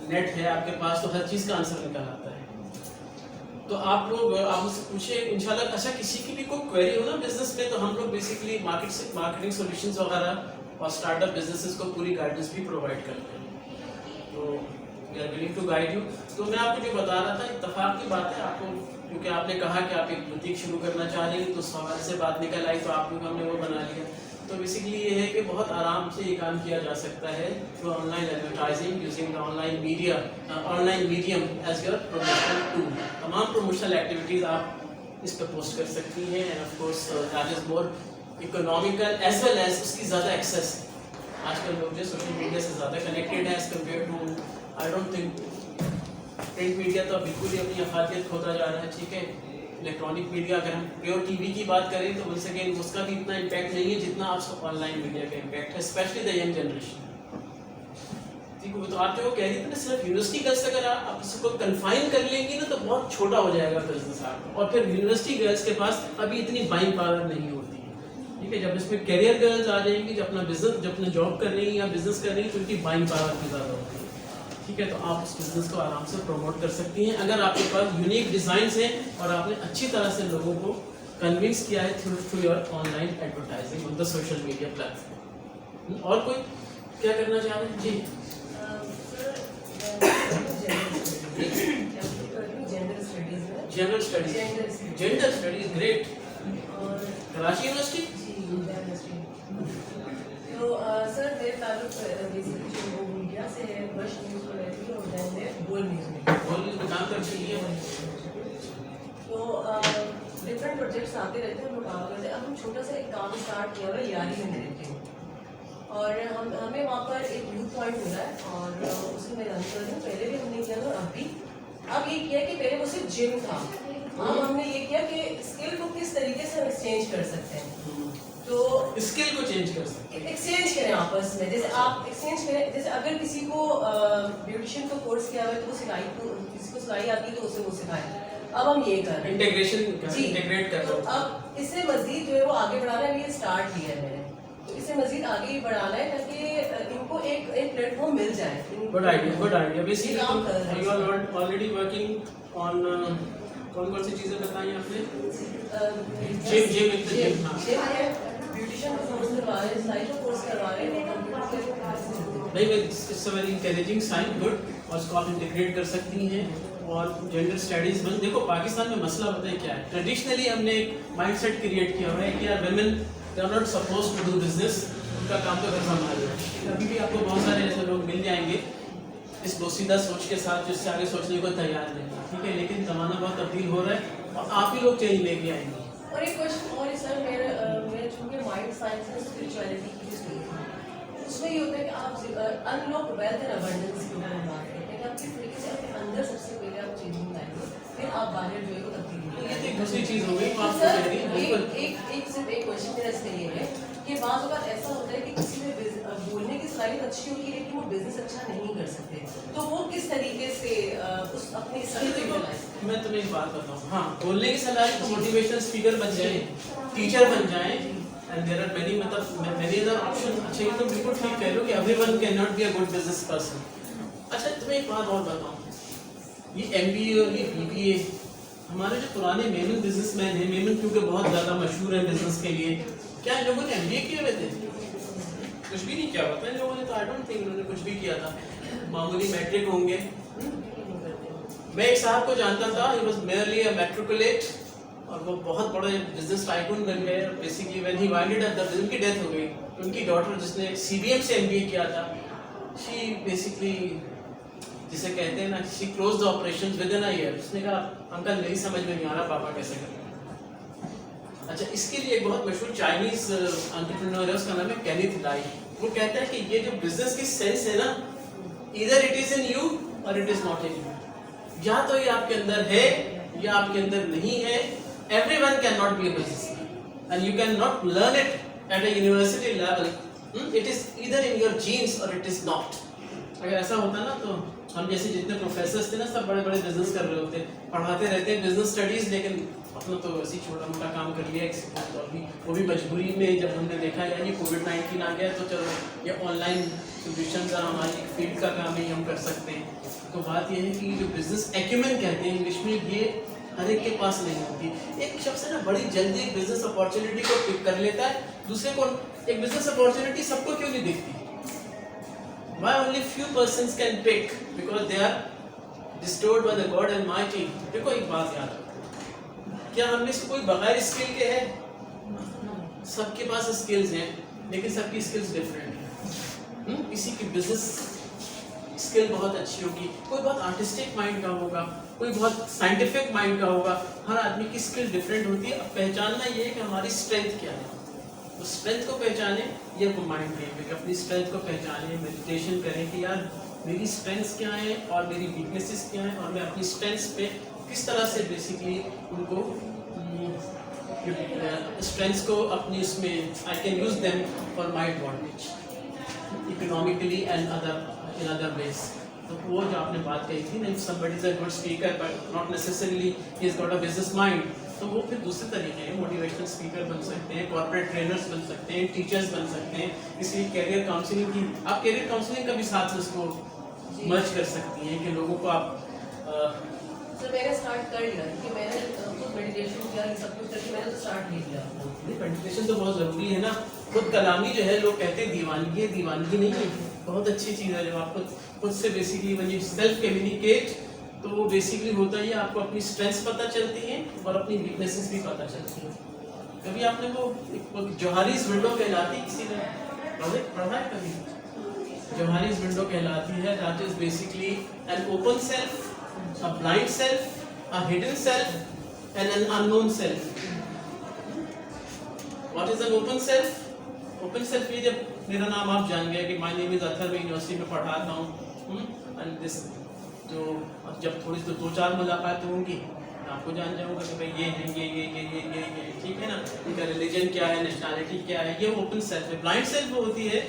नेट है आपके पास तो हर चीज़ का आंसर निकल आता है। तो आप लोग आप मुझसे पूछे इंशाल्लाह। अच्छा, किसी की भी कोई क्वेरी हो ना बिजनेस में, तो हम लोग बेसिकली मार्केटिंग सॉल्यूशंस वगैरह और स्टार्टअप बिजनेसेस को पूरी गाइडेंस भी प्रोवाइड करते हैं। तो we are willing to guide you. तो मैं आपको जो बता रहा था, इत्तेफाक की बात है आपको, क्योंकि आपने कहा कि आप एक बुटीक शुरू करना चाह रही हैं, तो उस हवाले से बात निकल आई, तो आप लोग हमने वो बना लिया। तो बेसिकली ये है कि बहुत आराम से ये काम किया जा सकता है through online advertising using the online media, online medium as your promotional tool. तमाम प्रमोशनल एक्टिविटीज़ आप इस पर पोस्ट कर सकती हैं, and of course that is more economical as well as उसकी ज़्यादा एक्सेस है। आजकल लोग जो सोशल मीडिया से ज़्यादा कनेक्टेड है as compared to, I don't think print media तो बिल्कुल ही अपनी अफादियत खोता जा रहा है, ठीक है। इलेक्ट्रॉनिक मीडिया, अगर हम प्योर टीवी की बात करें तो वंस अगेन उसका भी इतना इम्पैक्ट नहीं है जितना आपका ऑनलाइन मीडिया का इम्पैक्ट है, स्पेशली द यंग जनरेशन। ठीक है, तो आप जो कह रही थी ना, सिर्फ यूनिवर्सिटी गर्ल्स अगर आप इसको कन्फाइन कर लेंगी ना तो बहुत छोटा हो जाएगा बिजनेस आपका, और फिर यूनिवर्सिटी गर्ल्स के पास अभी इतनी बाइंग पावर नहीं होती है, ठीक है। जब इसमें कैरियर गर्ल्स आ जाएंगी, जब अपना बिजनेस, जब अपना जॉब कर रही है या बिजनेस कर रही है, तो उनकी बाइंग पावर भी ज़्यादा होती है, ठीक है। तो आप उस बिजनेस को आराम से प्रमोट कर सकती हैं अगर आपके पास यूनिक डिज़ाइंस हैं और आपने अच्छी तरह से लोगों को कन्विंस किया है through your online advertising on the social media platform. और कोई क्या करना चाह रहे हैं जी? General studies great. Karachi university. तो सर मेरे ताल्लुक बेसिकली जो वो मीडिया से है, बश न्यूज़ में रहती है और दैन में बोल न्यूज़ में काम करती है। तो डिफरेंट प्रोजेक्ट्स आते रहते हैं, हम लोग काम करते हैं। अब हम छोटा सा एक काम स्टार्ट किया हुआ है यारी में रहती हूँ, और हमें वहाँ पर एक यूथ पॉइंट मिला है और उसमें मैं रन कर रही हूँ। पहले भी हमने किया था और अब ये किया कि पहले वो सिर्फ जिम था, अब हमने ये किया कि स्किल को किस तरीके से हम एक्सचेंज कर सकते हैं। तो स्किल को चेंज कर सकते हैं, एक्सचेंज करें आपस में। जैसे आप एक्सचेंज करें, जैसे अगर किसी को ब्यूटिशियन का कोर्स किया हुआ है तो वो सिलाई, तो किसी को सिलाई आती है तो उसे वो सिखाए। अब हम ये कर रहे हैं इंटीग्रेशन, इंटीग्रेट कर तो अब इससे मजीद जो है वो आगे बढ़ाना है। ये स्टार्ट किया है मैंने, तो इससे मजीद आगे ही बढ़ाना है ताकि इनको एक प्लेटफॉर्म मिल जाए। Good idea. Basically you are already working on कौन सी चीजें बताई आपने? जिम ब्यूटिशियन का कोर्स करवा रहे हैं, सिलाई का कोर्स करवा रहे हैं। नहीं, it's a very encouraging sign, good. और इसको आप इंटीग्रेट कर सकती हैं। और जेंडर स्टडीज में देखो, पाकिस्तान में मसला बताए क्या है, ट्रेडिशनली हमने एक माइंडसेट क्रिएट किया हुआ है कि यार women they are not supposed to do business, उनका काम तो घर संभालना है। अभी भी आपको बहुत सारे ऐसे लोग मिल जाएंगे इस बोसीदा सोच के साथ जिससे आगे सोचने को तैयार नहीं, ठीक है। लेकिन ज़माना बहुत तब्दील हो रहा है और आप ही लोग चेंज लेके आएंगे। और एक क्वेश्चन और है सर, मेरे चूँकि माइंड साइंस एंड स्पिरिचुअलिटी की भी स्टोरी है, उसमें ये होता है कि आप अनलॉक वेल्थ एंड अबंडेंस के बारे में बात करते हैं कि आप किस तरीके से अपने अंदर सबसे पहले आप चेंजिंग लाएंगे, फिर आप बाहर जो है वो तब्दीली ये तो एक दूसरी चीज हो गई, आप सर कह रही हैं, बिल्कुल। सिर्फ एक क्वेश्चन मेरा इसका ये है कि बाज़ औक़ात ऐसा होता है कि किसी में बोलने की सलाहियत अच्छी होती है लेकिन वो बिजनेस अच्छा नहीं कर सकते, तो वो किस तरीके से उस अपनी स्किल को यूटिलाइज करें? मैं तुम्हें एक बात बताऊं, हाँ बोलने की सलाह तो मोटिवेशनल स्पीकर बन जाए, टीचर बन जाए, एंड देयर आर मेनी, मतलब मेनी अदर ऑप्शन। अच्छा ये तो बिल्कुल ठीक कह रहे हो कि everyone can not be a good business person. अच्छा तुम्हें एक बात और बताऊं, ये एमबीए और ये बीबीए, हमारे जो पुराने मेमन बिजनेसमैन हैं, मेमन क्योंकि बहुत ज़्यादा मशहूर है बिजनेस के लिए, क्या इन लोगों ने एमबीए किए हुए थे? कुछ भी नहीं किया होता इन लोगों ने, तो आई डोंट थिंक इन्होंने कुछ भी किया था, मामूली मैट्रिक होंगे। मैं एक साहब को जानता था, he was merely a matriculate, और वो बहुत बड़े बिजनेस टाइकून बन गए। Basically when he winded up, जब उनकी डेथ हो गई, उनकी डॉटर जिसने सीबीएम से एमबीए किया था, शी बेसिकली जिसे कहते हैं ना, she close the operations with in a year. उसने कहा अंकल मेरी समझ में नहीं आ रहा पापा कैसे करें। अच्छा इसके लिए एक बहुत मशहूर चाइनीज एंटरप्रेन्योर है, उसका नाम है केनिथ लाई। वो कहता है कि ये जो बिजनेस की सेंस है ना, either it is in you or it is not in you, या तो ये आपके अंदर है या आपके अंदर नहीं है। Everyone can not be a businessman and you can not learn it at a university level. It is either in your genes or it is not. अगर ऐसा होता ना तो हम जैसे जितने प्रोफेसर्स थे ना, सब बड़े बड़े बिजनेस कर रहे होते, पढ़ाते रहते हैं बिजनेस स्टडीज, लेकिन अपना तो ऐसे छोटा मोटा काम कर लिया तो अभी वो भी मजबूरी में। जब हमने देखा यार ये कोविड-19 आ गया तो चलो ये ऑनलाइन सोल्यूशन का हमारी फील्ड का काम है, हम कर सकते हैं। तो बात ये है कि जो बिजनेस एक्यूमेन कहते हैं इंग्लिश में, ये हर एक के पास नहीं होती। एक शख्स है ना बड़ी जल्दी एक बिजनेस अपॉर्चुनिटी को पिक कर लेता है, दूसरे को एक बिजनेस अपॉर्चुनिटी सबको क्यों नहीं दिखती? Why only few persons can pick? Because they are bestowed by the God Almighty. देखो एक बात याद रखो, क्या हम में से कोई बगैर स्किल के है? सबके पास स्किल्स हैं, लेकिन सबकी स्किल्स डिफरेंट हैं। किसी की बिजनेस स्किल बहुत अच्छी होगी, कोई बहुत आर्टिस्टिक माइंड का होगा, कोई बहुत साइंटिफिक माइंड का होगा। हर आदमी की स्किल डिफरेंट होती है। अब पहचानना ये है कि हमारी स्ट्रेंथ क्या है, तो स्ट्रेंथ को पहचाने, ये वो माइंड गेम है कि अपनी स्ट्रेंथ को पहचाने, मेडिटेशन करें कि यार मेरी स्ट्रेंथ्स क्या हैं और मेरी वीकनेसेस क्या हैं, और मैं अपनी स्ट्रेंथ्स पे किस तरह से बेसिकली उनको स्ट्रेंथ्स को अपनी उसमें I can use them for my advantage economically and in other ways. तो वो जो आपने बात कही थी ना, if somebody is a good speaker but not necessarily he has got a business mind, तो वो फिर दूसरे तरीके हैं। मोटिवेशनल स्पीकर बन सकते हैं, कॉर्पोरेट ट्रेनर्स बन सकते हैं, टीचर्स बन सकते हैं। इसलिए कैरियर काउंसलिंग की, आप कैरियर काउंसलिंग का भी साथ में उसको मर्ज कर सकती हैं कि लोगों को आप सर मैंने स्टार्ट कर लिया कि मैंने खुद मेडिटेशन किया, सब कुछ करके मैंने तो स्टार्ट नहीं किया। मेडिटेशन तो बहुत ज़रूरी है ना। खुद कलामी जो है, लोग कहते हैं दीवानगी है, दीवानगी नहीं है, बहुत अच्छी चीज़ है। जब आप खुद से basically when you self communicate, तो बेसिकली होता ही है आपको अपनी स्ट्रेंथ्स पता चलती हैं और अपनी वीकनेसेस भी पता चलती हैं। कभी आपने वो जोहारीज विंडो कहलाती, किसी ने पढ़ा है कभी? जोहारीज विंडो कहलाती है, that is basically an open self, a blind self, a hidden self, and an unknown self. What is an open self? Open self ये जब मेरा नाम आप जान गए कि माय नेम इज अथर, मैं यूनिवर्सिटी में पढ़ाता हूँ, एंड दिस जो जब थोड़ी सी 2-4 मुलाकातें होंगी, मैं आपको जान जाऊँगा कि भाई ये है, ये ठीक है ना, इनका रिलीजन क्या है, नेशनैलिटी क्या है। ये ओपन सेल्फ है। ब्लाइंड सेल्फ वो होती है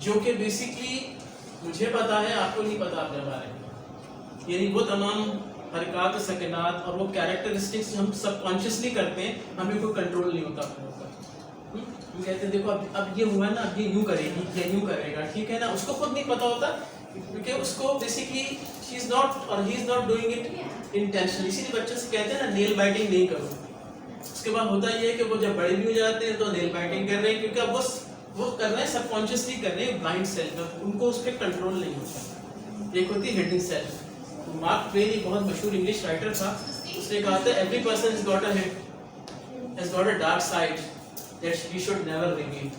जो कि बेसिकली मुझे पता है, आपको नहीं पता अपने बारे में, यानी वो तमाम हरकत, सकनात और वो कैरेक्टरिस्टिक्स हम सबकॉन्शियसली करते हैं, हमें कोई कंट्रोल नहीं होता अपने ऊपर। हम कहते हैं देखो अब ये हुआ ना, अब ये यूँ करेगी, ये यूँ करेगा, ठीक है ना, उसको खुद नहीं पता होता क्योंकि उसको बेसिकली शी इज़ नॉट और he is not doing it intentionally. इसीलिए बच्चों से कहते हैं ना नेल बाइटिंग नहीं करो। उसके बाद होता ये है कि वो जब बड़े भी हो जाते हैं तो नेल बाइटिंग कर रहे हैं, क्योंकि अब वो कर रहे हैं सबकॉन्शियसली कर रहे हैं, ब्लाइंड सेल्फ, उनको उस पर कंट्रोल नहीं होता। एक होती है हिडन सेल्फ। मार्क ट्वेन एक बहुत मशहूर इंग्लिश राइटर था, उसने कहा था every person has got a dark side that he should never reveal.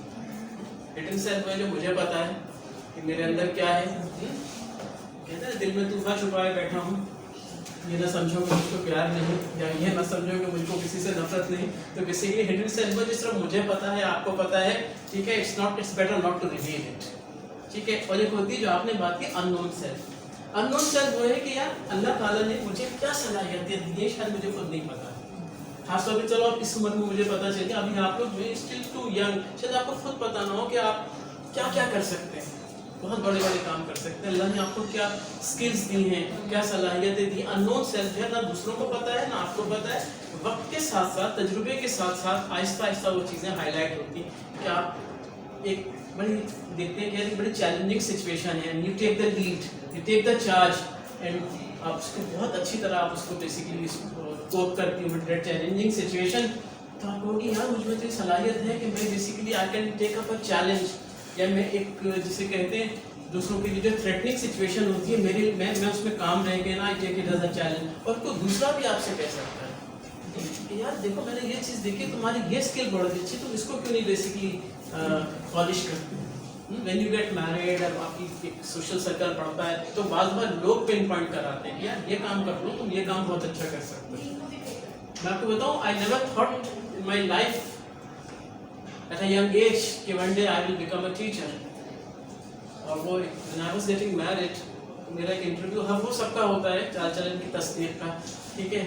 Hidden self है जो मुझे पता है कि मेरे अंदर क्या है। कहते हैं दिल में तूफान छुपाए बैठा हूँ, ये ना समझो कि मुझको प्यार नहीं, या ये ना समझो कि मुझको किसी से नफरत नहीं। तो बेसिकली हिडन सेल्फ है जिस तरह मुझे पता है, आपको पता है, ठीक है, it's better not to reveal it, ठीक है। और एक होती है जो आपने बात की अननोन सेल्फ। अननोन सेल्फ वो है कि यार अल्लाह ताला ने मुझे क्या सलाहियतें दी है, शायद मुझे खुद नहीं पता। खासतौर पे चलो अब इस उम्र में मुझे पता चल गया, अभी आप लोग स्टिल टू यंग, शायद आपको खुद पता ना हो कि आप क्या क्या कर सकते हैं, बहुत बड़े बड़े काम कर सकते हैं। अल्लाह ने आपको क्या स्किल्स दी हैं, क्या सलाहियतें दी। अननोन सेल्फ है ना दूसरों को पता है ना आपको पता है। वक्त के साथ साथ, तजुर्बे के साथ साथ आहिस्ता आहिस्ता वो चीज़ें हाईलाइट होती कि आप एक बड़ी देखते हैं कि बड़ी चैलेंजिंग सिचुएशन है, you take the lead, you take the charge and आप उसको बहुत अच्छी तरह आप उसको बेसिकली कोप करती हूँ दैट चैलेंजिंग सिचुएशन। तो आप कहोगे यार मुझ में तो सलाहियत है कि मैं basically I can take up a challenge, या मैं एक जिसे कहते हैं दूसरों के लिए जो थ्रेटनिंग सिचुएशन होती है मेरी मैं उसमें काम रह गया ना, I take it as a challenge. और कोई दूसरा भी आपसे कह सकता है कि यार देखो मैंने ये चीज़ देखी, तुम्हारी ये स्किल बहुत अच्छी, तुम इसको क्यों नहीं बेसिकली पॉलिश करते हो। व्हेन यू गेट मैरिड और आपकी एक सोशल सर्कल बढ़ता है तो बार लोग पिन पॉइंट कराते हैं कि यार ये काम कर लो, तुम ये काम बहुत अच्छा कर सकते हो। मैं आपको बताऊं, I never thought in my life at a young age कि one day I will become a teacher. और वो when I was getting married, मेरा एक इंटरव्यू हर वो सबका होता है चाल चलन की तस्दीक का, ठीक है।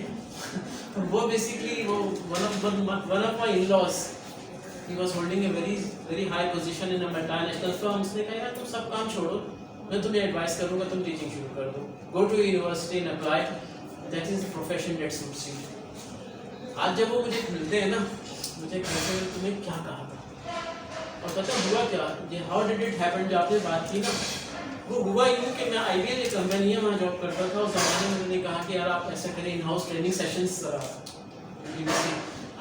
तो वो बेसिकली वो one of my in-laws, he was holding a very high position in a multinational firm। उसने कहा यार तुम सब काम छोड़ो, मैं तुम्हें एडवाइस करूंगा, तुम टीचिंग शुरू कर दो, go to university and apply, that is the profession that suits you। आज जब वो मुझे मिलते हैं ना, मुझे कहते हैं तुम्हें क्या कहा था, और पता हुआ क्या, ये हाउ डिड इट हैपन जो आपने बात की ना, वो हुआ यूँ कि मैं IBM एक कंपनी है वहाँ जॉब करता था। उस ज़माने में मैंने कहा कि यार आप ऐसा करें, इन हाउस ट्रेनिंग सेशंस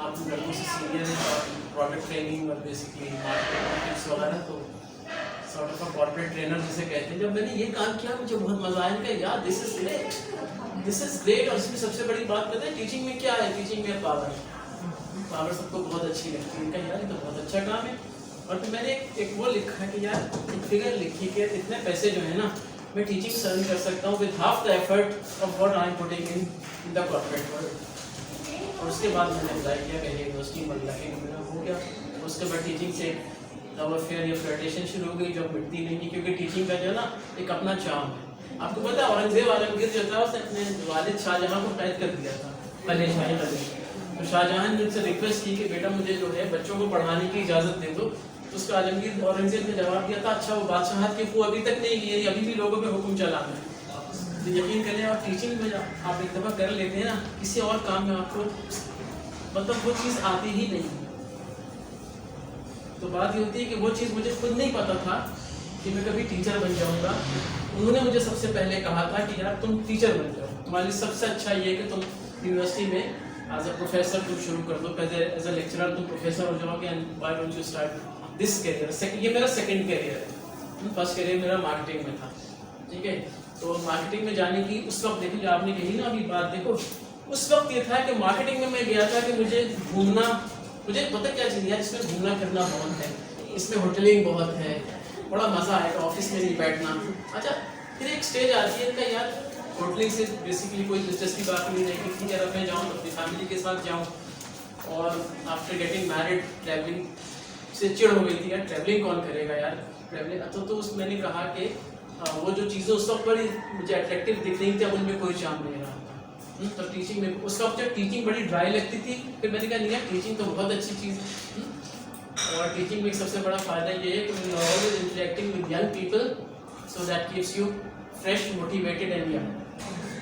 आप लड़कों से सीनियर हैं, प्रोडक्ट ट्रेनिंग और बेसिकली मार्केटिंग टिप्स वगैरह, तो sort of a corporate trainer जिसे कहते हैं। जब मैंने ये काम किया मुझे बहुत मजा आया कि यार दिस इज ग्रेट। और इसमें सबसे बड़ी बात पता है टीचिंग में क्या है, टीचिंग में पावर सबको बहुत अच्छी लगती है, इनका यार ये तो बहुत अच्छा काम है। और फिर मैंने एक वो लिखा कि यार एक फिगर लिखी कि इतने पैसे जो है ना मैं टीचिंग से अर्न कर सकता हूँ with half the effort of what I am putting in the corporate world. और उसके बाद मैंने अप्लाई किया पहले यूनिवर्सिटी में, मेरा हो गया। उसके बाद टीचिंग से लव अफेयर या फ्लर्टेशन शुरू हो गई, जब मिटती नहीं, क्योंकि टीचिंग का जो है ना एक अपना चार्म है। आपको पता है औरंगजेब आलमगीर जो था उसने अपने वालिद शाहजहां को कैद कर दिया था शाही कलेश। तो शाहजहां ने उनसे रिक्वेस्ट की कि बेटा मुझे जो है बच्चों को पढ़ाने की इजाज़त दे दो। तो उसका आलमगीर औरंगजेब ने जवाब दिया था, अच्छा वो बादशाहत के वो अभी तक नहीं लिए, अभी भी लोगों पे हुक्म चलाना है। तो यकीन करें आप टीचिंग में आप एक दफ़ा कर लेते हैं ना, किसी और काम में आपको मतलब वो चीज़ आती ही नहीं। तो बात ये होती है कि वो चीज़ मुझे खुद नहीं पता था कि मैं कभी टीचर बन जाऊंगा। उन्होंने मुझे सबसे पहले कहा था कि यार तुम टीचर बन जाओ, तुम्हारे लिए सबसे अच्छा ये है कि तुम यूनिवर्सिटी में एज अ प्रोफेसर तुम शुरू कर दो, एज अ लेक्चरर तुम प्रोफेसर हो जाओगे, and why don't you start this career. ये मेरा सेकंड करियर है, फर्स्ट करियर मेरा मार्केटिंग में था, ठीक है। तो मार्केटिंग में जाने की उस वक्त देखो जो आपने कही ना अभी बात, देखो उस वक्त ये था कि मार्केटिंग में मैं गया था कि मुझे घूमना, मुझे पता क्या चीज़ यार इसमें घूमना फिरना बहुत है, इसमें होटलिंग बहुत है, बड़ा मज़ा आएगा, ऑफिस में नहीं बैठना। अच्छा फिर एक स्टेज आती है इनका यार होटलिंग से बेसिकली कोई दिलचस्पी बात नहीं रहेगी, ठीक है अब मैं जाऊँ तो अपनी फैमिली के साथ जाऊँ। और आफ्टर गेटिंग मैरिड ट्रैवलिंग से चिड़ हो गई थी, यार ट्रैवलिंग कौन करेगा यार ट्रैवलिंग। तो उस मैंने कहा कि वो जो चीज़ें उस वक्त बड़ी मुझे अट्रैक्टिव दिख रही थी अब उनमें कोई चार्म नहीं रहा। तो टीचिंग में उस वक्त जब टीचिंग बड़ी ड्राई लगती थी, फिर मैंने कहा नहीं यार टीचिंग तो बहुत अच्छी चीज़ है। और टीचिंग में एक सबसे बड़ा फ़ायदा ये है कि you are always interacting with young people, so that keeps you fresh, motivated and young.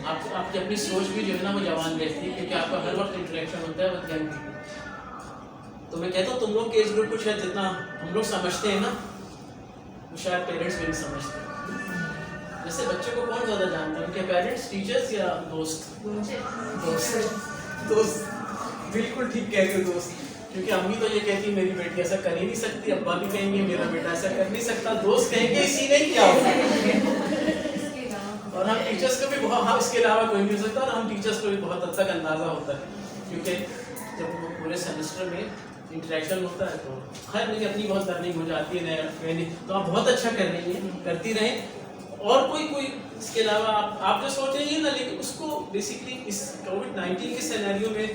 आपकी अपनी सोच भी जो है ना वो जवान रहती है, क्योंकि आपका हर वक्त इंटरेक्शन होता है विद यंग पीपल। तो मैं कहता हूँ तुम लोग के एज ग्रुप को शायद जितना हम लोग समझते हैं ना, वो शायद पेरेंट्स भी नहीं समझते। जैसे बच्चे को कौन ज़्यादा जानता है, उनके पेरेंट्स, टीचर्स या दोस्त? दोस्त बिल्कुल ठीक कह रहे हो, दोस्त। क्योंकि अम्मी तो ये कहती मेरी बेटी ऐसा कर ही नहीं सकती, अब्बा भी कहेंगे मेरा बेटा ऐसा कर नहीं सकता, दोस्त कहेंगे इसी ने क्या होगा। और हम टीचर्स को भी बहुत, हाँ इसके अलावा कोई नहीं हो सकता, और हम टीचर्स को भी बहुत हद तक अंदाज़ा होता है, क्योंकि जब पूरे सेमेस्टर में इंटरेक्शन होता है तो खैर मेरी अपनी बहुत लर्निंग हो जाती है नया, तो आप बहुत अच्छा कर रही हैं, करती रहें। और कोई इसके अलावा आप जो सोच रही हैं ना, लेकिन उसको बेसिकली इस कोविड-19 के सिनेरियो में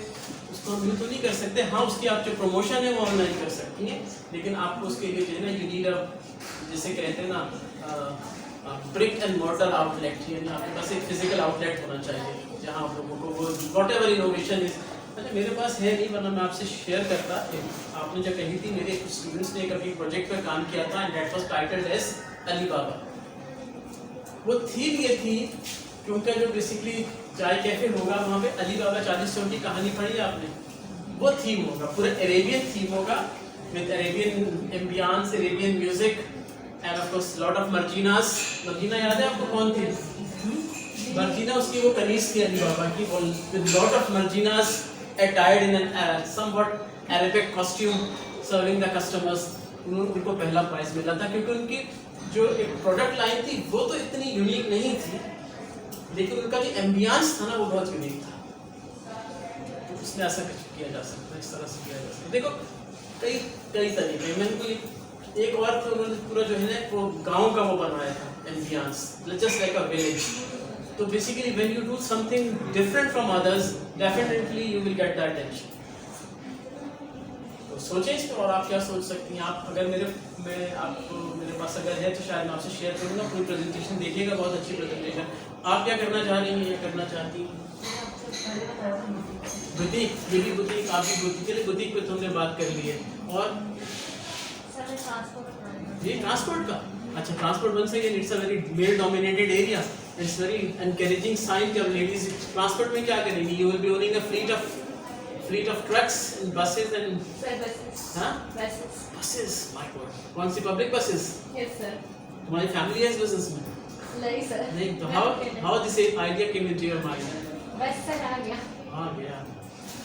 उसको हम यूँ तो नहीं कर सकते। हाँ उसकी आप जो प्रमोशन है वो ऑनलाइन कर सकती हैं, लेकिन आपको उसके लिए जो है ना यू नीड अ, जिसे कहते हैं ना ब्रिक एंड मॉर्टर आउटलेट, यानी आपके पास एक फिजिकल आउटलेट होना चाहिए जहाँ आप लोगों को वो व्हाटएवर इनोवेशन इज। अच्छा मेरे पास है नहीं, वरना मैं आपसे शेयर करता। आपने जो कही थी, मेरे कुछ स्टूडेंट्स ने कभी प्रोजेक्ट पर काम किया था, and that was titled as Alibaba. वो थीम ये थी कि उनका जो बेसिकली चाय कैफे होगा वहाँ पे अलीबाबा 40 की कहानी पढ़ी आपने, वो थीम होगा, पूरा अरेबियन थीम होगा with Arabian ambience, Arabian music and of course lot of Marjinas. Marjina याद है आपको कौन थी? मर्जीना उसकी वो कनीज थी अलीबाबा की, with lot of Marjinas attired in an somewhat Arabic costume serving the customers। उनको पहला प्राइज मिला था क्योंकि उनकी जो एक प्रोडक्ट लाइन थी वो तो इतनी यूनिक नहीं थी, लेकिन उनका जो एम्बियंस था ना वो बहुत यूनिक था। तो उसमें ऐसा कुछ किया जा सकता है, इस तरह से किया जा सकता है। देखो कई कई तरीके, मैंने कोई एक और तो उन्होंने पूरा जो है ना वो गांव का वो बनाया था ambience, just like a village. तो basically when you do something different from others, definitely you will get that attention. तो सोचें इस पर, और आप क्या सोच सकती हैं। आप अगर मेरे पास अगर है तो शायद मैं आपसे शेयर करूँगा, पूरी प्रेजेंटेशन देखिएगा, बहुत अच्छी प्रेजेंटेशन। आप क्या करना चाह रही हैं या करना चाहती हैं? बुटीक, ये भी बुटीक, आप भी बुटीक, चलिए बुटीक पे तो हमने बात कर ली है। और ये ट्रांसपोर्ट का, अच्छा ट्रांसपोर्ट बन सके, it's a very male dominated area, it's very encouraging sign कि अब लेडीज ट्रांसपोर्ट में क्या करेंगी। You will be owning a fleet of trucks and buses and buses, my god, कौन सी पब्लिक बसेस? Yes sir। तुम्हारी family है इस business में? नहीं सर। नहीं तो how this idea came into your mind? बस सर आ गया। हाँ गया,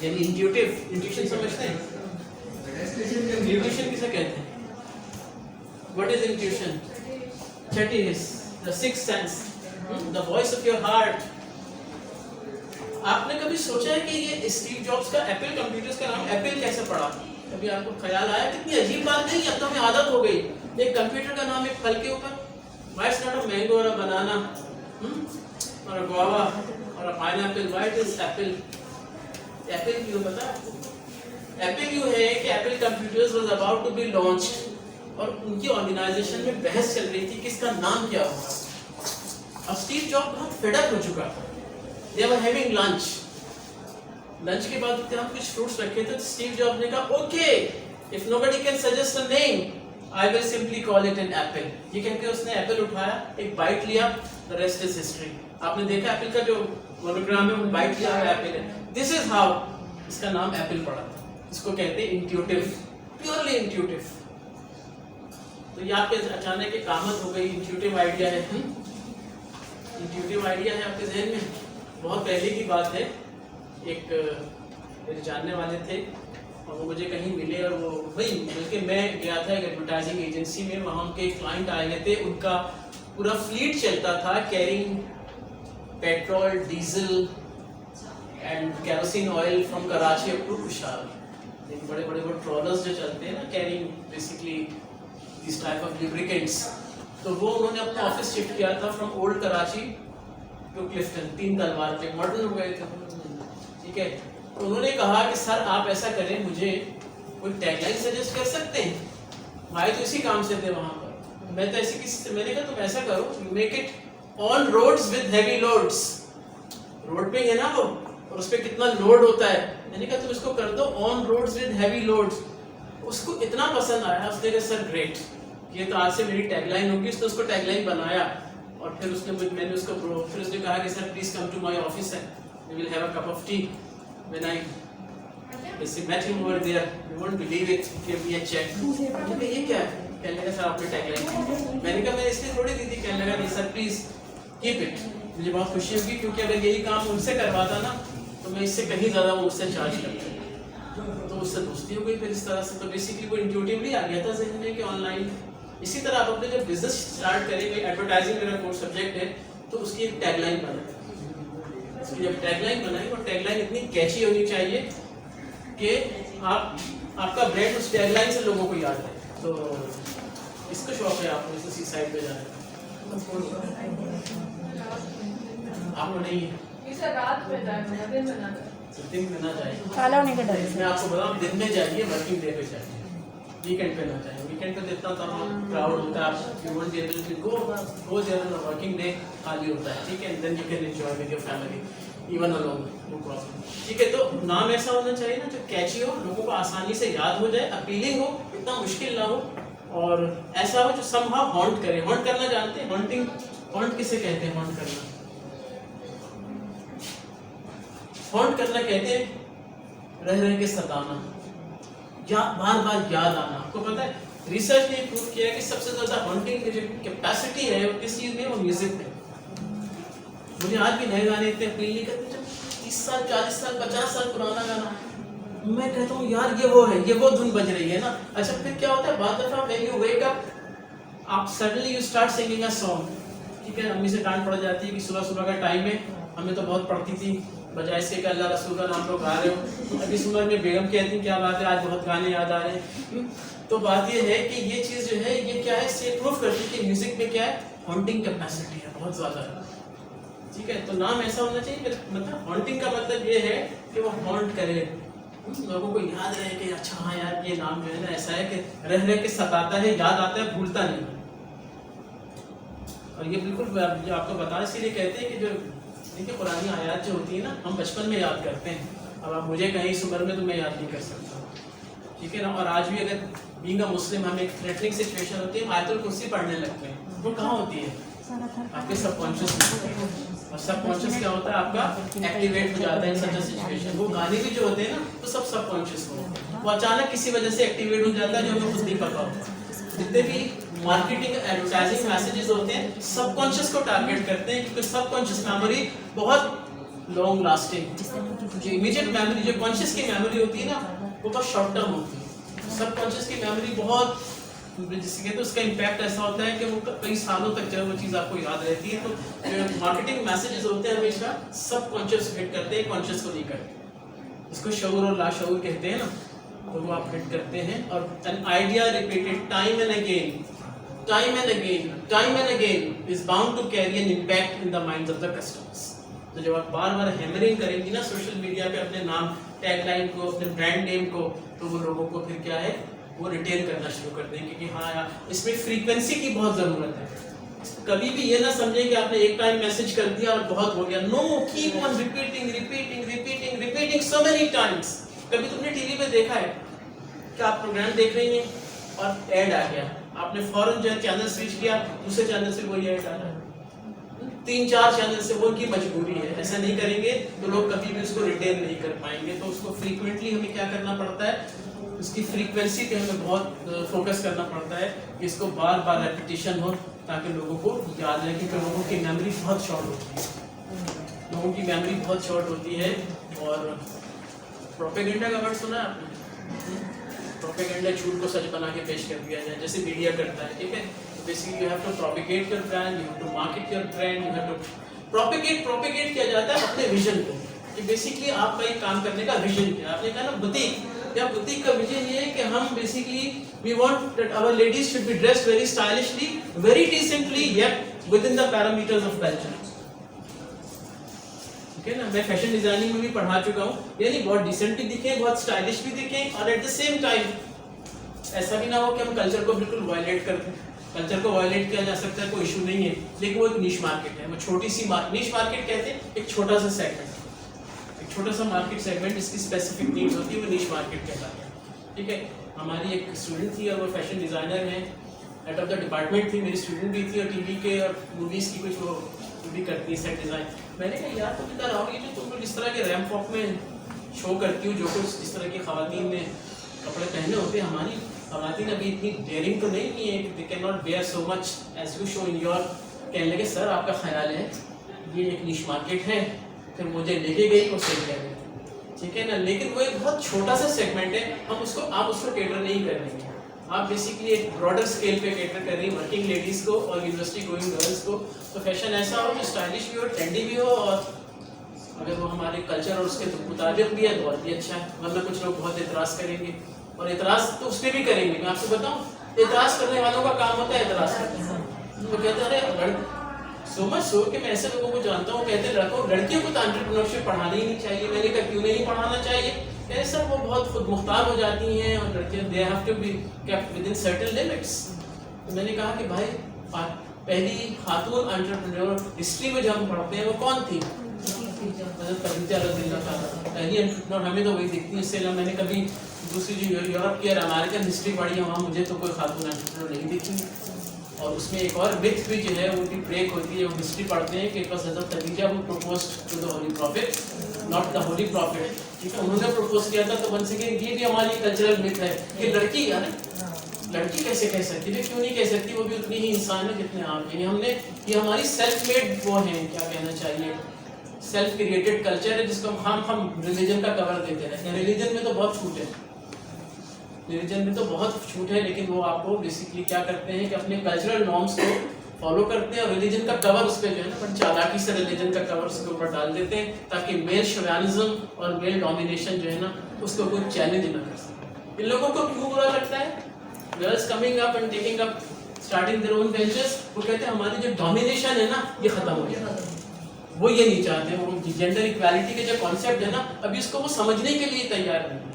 यानी इंट्यूशन समझते हैं? इंट्यूशन किसे कहते हैं? What is intuition? Chhathi his, the sixth sense, the voice of your heart। आपने कभी सोचा है कि ये स्टीव जॉब्स का एप्पल कंप्यूटर्स का नाम एप्पल कैसे पड़ा? कभी आपको ख्याल आया? कितनी अजीब बात नहीं, अब तो हमें आदत हो गई एक कंप्यूटर का नाम एक फल के ऊपर। Why it's not a mango or a banana or a guava or a pineapple? Why it is apple? Apple क्यों पता है आपको? एप्पल क्यों है कि Apple computers was about to be launched और उनकी ऑर्गेनाइजेशन में बहस चल रही थी कि इसका नाम क्या होगा। अब स्टीव जॉब बहुत फेड अप हो चुका था। They were having lunch के बाद जब कुछ फ्रूट्स रखे थे, स्टीव जॉब ने कहा okay, if nobody can suggest a name I will simply call it an Apple. ये कहकर उसने एप्पल उठाया, एक बाइट लिया, द रेस्ट इज हिस्ट्री। आपने देखा एप्पल का जो मोनोग्राम है वो बाइट लिया हुआ एप्पल है। दिस इज हाउ इसका नाम एप्पल पड़ा था। इसको कहते हैं इंट्यूटिव, प्योरली इंट्यूटिव। तो ये आपके अचानक एक आमद हो गई, इंट्यूटिव आइडिया है। इंट्यूटिव आइडिया है आपके जहन में, बहुत पहले की बात है। एक मेरे जानने वाले थे और वो मुझे कहीं मिले और वो वही, बल्कि मैं गया था एक एडवर्टाइजिंग एजेंसी में, वहाँ उनके क्लाइंट आए हुए थे। उनका पूरा फ्लीट चलता था carrying petrol, diesel and kerosene oil from Karachi up to Kushal. बड़े बड़े वो ट्रॉलर्स जो चलते हैं ना, कैरिंग basically this type of lubricants. तो वो उन्होंने अपना ऑफिस शिफ्ट किया था from old Karachi to Clifton, 3 Talwar पे मॉडर्न हो गए थे, ठीक है। तो उन्होंने कहा कि सर आप ऐसा करें, मुझे कोई टैगलाइन सजेस्ट कर सकते हैं? भाई तो इसी काम से थे वहाँ पर। मैं तो ऐसी किसी से, मैंने कहा तुम ऐसा करो, make it on roads with heavy loads. Road पे है ना वो, और उस पर कितना लोड होता है, मैंने कहा तुम इसको कर दो on roads with heavy loads. उसको इतना पसंद आया, उसने कहा सर ग्रेट, ये तो आज से मेरी टैगलाइन होगी। उसने उसको टैगलाइन बनाया और फिर मैंने उसको फिर उसने कहा कि sir please come to my office है, we will have a cup of tea. When I met him over there, you won't believe it, give me a check। मैंने ये क्या है? कहने लगा सर आपने टैगलाइन। मैंने कहा मैंने इसलिए थोड़ी दी थी। कहने लगा नहीं सर प्लीज कीप इट। मुझे बहुत खुशी होगी क्योंकि अगर यही काम उनसे करवाता ना तो मैं इससे कहीं ज़्यादा वो उससे चार्ज करता। तो उससे दोस्ती हो गई फिर इस तरह से। तो बेसिकली वो इंट्यूटिवली आ गया था जहन में कि ऑनलाइन। इसी तरह आप अपने जब बिजनेस स्टार्ट करेंगे, एडवर्टाइजिंग मेरा कोर्स सब्जेक्ट है, तो उसकी एक टैगलाइन बनाए। उसकी जब टैगलाइन बनाए, वो टैगलाइन इतनी कैची होनी चाहिए कि आपका ब्रांड उस टैगलाइन से लोगों को याद है। तो इसका शौक है आपको इसी साइड पे जाने का? आपको नहीं है? इसे रात में जाए, दिन में ना जाए। दिन में ना जाए। काला होने का डर है। मैं आपको बताऊं, दिन में जाइए, वर्किंग डे पे जाइए। वीकेंड पे ना जाए, वीकेंड पे तो इतना तमाम क्राउड होता है, आप you won't be able to go there on working day, खाली होता है, ठीक है, then you can enjoy with your family even alone, no problem, ठीक है। तो नाम ऐसा होना चाहिए ना जो कैची हो, लोगों को आसानी से याद हो जाए, अपीलिंग हो, इतना मुश्किल ना हो, और ऐसा हो जो समहाउ हॉन्ट करे। हॉन्ट करना जानते हैं? हॉन्टिंग, हॉन्ट किसे कहते हैं? हॉन्ट करना, हॉन्ट करना कहते हैं रह रह के सताना, या बार बार याद आना। आपको पता है रिसर्च ने प्रूव किया है कि सबसे ज्यादा हॉन्टिंग की जो कैपेसिटी है वो किस चीज में? वो म्यूजिक में। मुझे आज भी नए गाने इतने अपील नहीं करते, जब 30 साल 40 साल 50 साल पुराना गाना मैं कहता हूँ यार ये वो है, ये वो धुन बज रही है ना। अच्छा फिर क्या होता है, बाद दफा व्हेन यू वेक अप, आप suddenly you start singing a song, ठीक है। अम्मी से डांट पड़ जाती है कि सुबह सुबह का टाइम है, हमें तो बहुत पड़ती थी, बजाय से कि अल्लाह रसूल का नाम लोग गा रहे हो। अभी इस उम्र में बेगम कहती हैं क्या बात है, आज बहुत गाने याद आ रहे हैं। तो बात ये है कि ये चीज़ जो है ये क्या है, से प्रूफ करती है कि म्यूजिक में क्या है, हॉन्टिंग कैपेसिटी है, बहुत ज़्यादा है, ठीक है। तो नाम ऐसा होना चाहिए, मतलब हॉन्टिंग का मतलब ये है कि वो हॉन्ट करे, लोगों को याद रहे कि अच्छा हाँ यार ये नाम जो है ना ऐसा है कि रह रह के सताता है, याद आता है, भूलता नहीं। और ये बिल्कुल जो आपको बता इसीलिए कहते हैं कि जो देखिए पुरानी आयात जो होती है ना, हम बचपन में याद करते हैं, अब आप मुझे कहीं इस उम्र में तो मैं याद नहीं कर सकता, ठीक है ना। और आज भी अगर बीइंग अ मुस्लिम हमें एक थ्रेटनिंग सिचुएशन होती है, हम आयतुल कुर्सी पढ़ने लगते हैं, वो कहाँ होती है? आपके सबकॉन्शियस में। और सबकॉन्शियस क्या होता है आपका, एक्टिवेट हो जाता है इन सच अ सिचुएशन। वो गाने भी जो होते हैं ना वो सब सबकॉन्शियस में होते हैं, वो अचानक किसी वजह से एक्टिवेट हो जाता है जो हमें खुद नहीं पता होता। जितने भी मार्केटिंग एडवर्टाइजिंग मैसेजेस होते हैं सबकॉन्शियस को टारगेट करते हैं, क्योंकि सबकॉन्शियस मेमोरी बहुत लॉन्ग लास्टिंग, जो इमीडिएट मेमोरी जो कॉन्शियस की मेमोरी होती है ना वो बहुत शॉर्ट टर्म होती है। सबकॉन्शियस की मेमोरी बहुत, जिससे कहते हैं उसका इम्पैक्ट ऐसा होता है कि वो कई सालों तक जो है वो चीज़ आपको याद रहती है। तो जो मार्केटिंग मैसेजेस होते हैं हमेशा सबकॉन्शियस हिट करते हैं, कॉन्शियस को नहीं करते। इसको शऊर और लाशऊर कहते हैं ना, तो वो आप हिट करते हैं। और an idea repeated time and again, time and again, time and again is bound to carry an impact in the minds of the customers. तो जब आप बार बार हैमरिंग करेंगी ना सोशल मीडिया पे अपने नाम, टैगलाइन को, अपने ब्रांड नेम को, तो वो लोगों को फिर क्या है वो रिटेन करना शुरू कर देंगे कि हाँ यार इसमें फ्रीक्वेंसी की बहुत ज़रूरत है। कभी भी ये ना समझें कि आपने एक टाइम मैसेज कर दिया और बहुत हो गया। No, keep on repeating repeating repeating repeating so many times. कभी तुमने टीवी पे देखा है कि आप प्रोग्राम देख रही हैं और ऐड आ गया, आपने फौरन जो है चैनल स्विच किया, दूसरे चैनल से वही ऐड आ रहा है, 3-4 चैनल से, वो उनकी मजबूरी है। ऐसा नहीं करेंगे तो लोग कभी भी उसको रिटेन नहीं कर पाएंगे। तो उसको फ्रीक्वेंटली हमें क्या करना पड़ता है, उसकी फ्रीक्वेंसी पे हमें बहुत फोकस करना पड़ता है कि इसको बार बार रेपिटेशन हो ताकि लोगों को याद रहे, क्योंकि लोगों की मेमोरी बहुत शॉर्ट होती है, लोगों की मेमोरी बहुत शॉर्ट होती है। और प्रोपेगेंडा का वर्ड सुना है आपने? प्रोपेगेंडा, झूठ को सच बना के पेश कर दिया जाए, जैसे मीडिया करता है, ठीक है। Basically you have to propagate your brand, you have to market your brand, you have to propagate किया जाता है अपने विजन को, कि बेसिकली आपका एक काम करने का विजन क्या है। आपने कहा ना बुटीक, या बुटीक का विजन ये है कि हम basically we want that our ladies should be dressed very stylishly, very decently, yet within the parameters of culture, ठीक है ना। मैं फैशन डिजाइनिंग में भी पढ़ा चुका हूँ, यानी बहुत डिसेंटली दिखें, बहुत स्टाइलिश भी दिखें, और एट द सेम टाइम ऐसा भी ना हो कि हम कल्चर को बिल्कुल वायलेट कर दें। कल्चर को वायलेट किया जा सकता है, कोई इशू नहीं है, लेकिन वो एक निश मार्केट है, वो छोटी सी निश मार्केट कहते हैं, एक छोटा सा सेगमेंट, एक छोटा सा मार्केट सेगमेंट जिसकी स्पेसिफिक नीड्स होती है, वो निश मार्केट कहलाता है, ठीक है। हमारी एक स्टूडेंट थी और वो फैशन डिज़ाइनर है, हेड ऑफ द डिपार्टमेंट थी, मेरी स्टूडेंट भी थी, और टीवी के और मूवीज़ की कुछ वो भी करती है सेट डिज़ाइन। मैंने कहा यार तुम इधर आओगे, जो तुम लोग इस तरह के रैम्प वॉक में शो करती हो, जो कुछ इस तरह की ख़वातीन ने कपड़े पहने होते हैं, हमारी ख़वातीन अभी इतनी डेयरिंग तो नहीं की है, they can not bear so much as you show in your. कहने लगे सर आपका ख्याल है ये एक निश मार्केट है, फिर मुझे लेके गई और सेल कर गई, ठीक है ना। लेकिन वो एक बहुत छोटा सा सेगमेंट है, आप उसको कैटर नहीं कर रही हैं, आप बेसिकली एक ब्रॉडर स्केल पे कैटर कर रही हैं वर्किंग लेडीज़ को और यूनिवर्सिटी गोइंग गर्ल्स को। तो फैशन ऐसा हो जो स्टाइलिश भी हो, ट्रेंडी भी हो, और अगर वो हमारे कल्चर और उसके मुताबिक भी है तो बहुत ही अच्छा है। वरना कुछ लोग बहुत एतराज़ करेंगे, और एतराज़ तो उस पर भी करेंगे। मैं आपको बताऊँ, एतराज़ करने वालों का काम होता है एतराज़ करना। वो कहते हैं अरे सो मच सो कि मैं ऐसे लोगों को जानता हूँ कहते हैं लड़कियों को तो एंटरप्रेन्योरशिप पढ़ानी ही नहीं चाहिए। मैंने कहा क्यों नहीं पढ़ाना चाहिए? कहे सर वो बहुत खुद मुख्तार हो जाती हैं और लड़कियां they have to be kept within certain limits. तो मैंने कहा कि भाई पहली खातून एंटरप्रेन्योर हिस्ट्री में जब हम पढ़ते हैं वो कौन थी? खदीजा रज़ियल्लाहु ताला। पहली एंटरप्रेन्योर हमें तो वही दिखती है। इससे मैंने कभी दूसरी जो यूरोप की और अमेरिकन हिस्ट्री पढ़ी है वहाँ मुझे तो कोई खातून एंटरप्रेन्योर नहीं दिखी। और उसमें एक और मिथ भी जो है उनकी ब्रेक होती है। वो हिस्ट्री पढ़ते हैं कि बस हज़रत खदीजा वो proposed to the holy prophet, not the holy prophet. ठीक है, उन्होंने प्रपोज किया था। तो वन सेकेंड ये भी हमारी कल्चरल मिथ है कि लड़की है ना, लड़की कैसे कह सकती है? क्यों नहीं कह सकती? वो भी उतनी ही इंसान है जितने आप। यानी हमने ये हमारी सेल्फ मेड वो है, क्या कहना चाहिए, सेल्फ क्रिएटेड कल्चर है जिसको हम रिलीजन का कवर देते रहते हैं। रिलीजन में तो बहुत छूट है, रिलीजन में तो बहुत छूट है, लेकिन वो आपको बेसिकली क्या करते हैं कि अपने कल्चरल नॉर्म्स को फॉलो करते हैं और रिलीजन का कवर उस पर जो है ना बड़ी चालाकी से रिलीजन का कवर उसके ऊपर डाल देते हैं ताकि मेल शोविनिज्म और मेल डोमिनेशन जो है ना उसको कोई चैलेंज ना कर सके। इन लोगों को क्यों बुरा लगता है? Girls coming up and taking up starting their own ventures, वो कहते हैं हमारी जो डोमिनेशन है ना ये खत्म हो गया। वो ये नहीं चाहते, वो जेंडर इक्वालिटी के जो कॉन्सेप्ट है ना अभी इसको वो समझने के लिए तैयार नहीं है।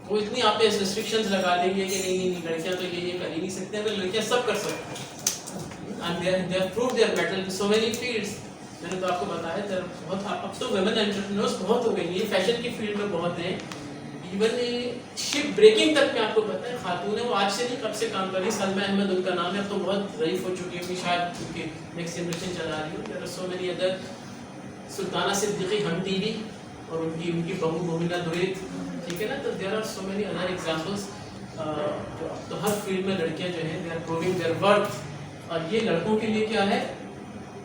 वो इतनी आप पे रिस्ट्रिक्शंस लगा देंगे कि नहीं लड़कियां तो ये कर ही नहीं सकते, अगर लड़कियां सब कर सकती हैं। And they have proved their mettle in so many fields। मैंने तो आपको बताया था बहुत, अब तो वुमेन एंटरप्रेन्योर्स बहुत हो गई है, फैशन की फील्ड में बहुत हैं। इवन शिप ब्रेकिंग तक में आपको पता है खातून है, वो आज से नहीं कब से काम कर रही। सलमा अहमद उनका नाम है, अब तो बहुत ज़ईफ हो चुकी है, शायद उनकी नेक्स्ट जनरेशन चला रही हो। There are so many other, Sultana Siddiqui Hum TV और उनकी बहू मोमिना दुरैत, ठीक है ना। तो there are so many other examples. तो हर फील्ड में लड़कियां जो हैं they are proving their worth. और ये लड़कों के लिए क्या है?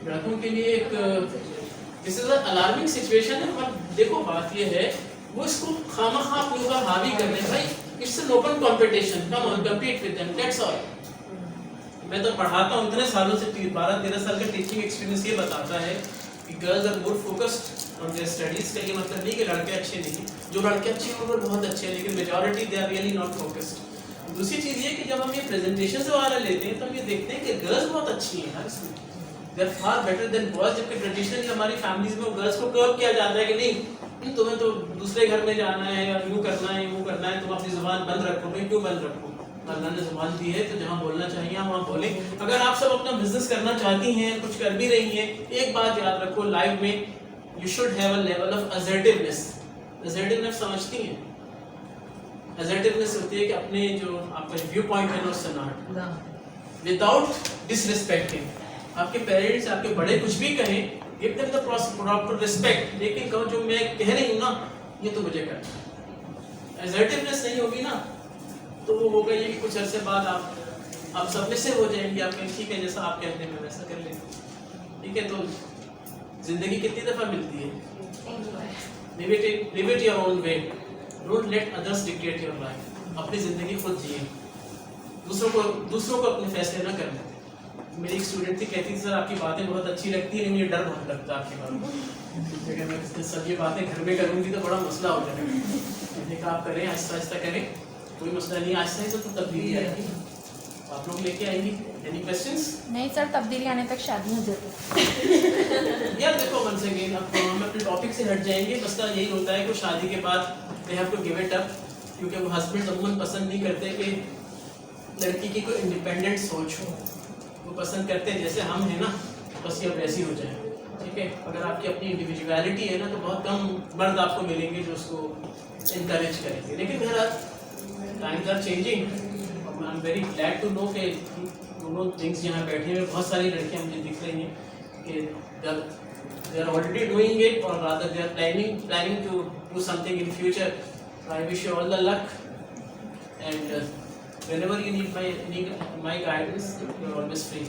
लड़कों के लिए एक दिस इज अलार्मिंग सिचुएशन है। और देखो बात ये है वो इसको खामखा अपने ऊपर हावी कर रहे हैं। भाई it's an open competition, come on compete with them, that's all. मैं तो पढ़ाता हूँ इतने सालों से, 12-13 साल का टीचिंग एक्सपीरियंस ये बताता है कि girls are more focused on their studies. का ये मतलब नहीं कि लड़के अच्छे नहीं, जो लड़के अच्छे हैं वो बहुत अच्छे हैं, लेकिन majority they are really not focused. दूसरी चीज़ ये कि जब हम ये प्रेजेंटेशन से वगैरह लेते हैं तो हम ये देखते हैं कि गर्ल्स बहुत अच्छी हैं यार इसमें, they are far better than boys. जबकि ट्रेडिशनली हमारी फैमिलीज में गर्ल्स को कर्व किया जाता है कि नहीं तुम्हें तो दूसरे घर में जाना है या यूँ करना है वो करना है, तुम अपनी जुबान बंद रखो। भाई क्यों बंद रखो? अल्लाह ने जुबान दी है तो जहाँ बोलना चाहिए वहाँ बोले। अगर आप सब अपना बिजनेस करना चाहती हैं, कुछ कर भी रही हैं, एक बात याद रखो लाइफ में you should have a level of assertiveness. Assertiveness समझती हैं? असर्टिवनेस होती है कि अपने जो आपका व्यू पॉइंट है ना उससे ना विदाउट डिसरिस्पेक्टिंग। आपके पेरेंट्स आपके बड़े कुछ भी कहें, give them the proper respect, लेकिन कहो जो मैं कह रही हूँ ना ये तो मुझे करना। असर्टिवनेस नहीं होगी ना तो वो होगा ये कि कुछ अरसे बाद आप सबमिसिव हो जाएंगे। आप कहें ठीक है जैसा आप कहते हैं मैं वैसा कर लेंगे, ठीक है। तो जिंदगी कितनी दफ़ा मिलती है? Live it your own way, don't let others dictate your life. अपनी ज़िंदगी खुद जिए, दूसरों को अपने फैसले ना करने। मेरी एक स्टूडेंट थी, कहती थी सर आपकी बातें बहुत अच्छी लगती है, मुझे डर बहुत लगता है आपके बारे में। मैं सब ये बातें घर में करूँगी तो बड़ा मसला हो जाएगा। मैंने कहा आप करें, आहिस्ता आहिस्ता करें, कोई मसला नहीं, आहिस्ता आहिस्ता तो तब्दीली आएगी, आप लोग लेके आएंगी। Any questions? नहीं सर, तब्दीली आने तक शादी हो जाती यार देखो वन सेकेंड, अब हम अपने टॉपिक से हट जाएंगे। मसला यही होता है कि शादी के बाद they have to give it up, क्योंकि वो हस्बैंड अमूमन पसंद नहीं करते कि लड़की की कोई इंडिपेंडेंट सोच हो। वो पसंद करते हैं जैसे हम हैं ना बस ये वैसी हो जाए, ठीक है। अगर आपकी अपनी इंडिविजुअलिटी है ना तो बहुत कम मर्द आपको मिलेंगे जो उसको इनकरेज करेंगे। लेकिन बहरहाल times are changing. I am very glad to know कि दोनों थिंग्स यहाँ बैठे हुए बहुत सारी लड़कियाँ मुझे दिख रही हैं कि they are already doing it, or rather they are planning to do something in future. I wish you all the luck, and whenever you need my guidance, you are always free.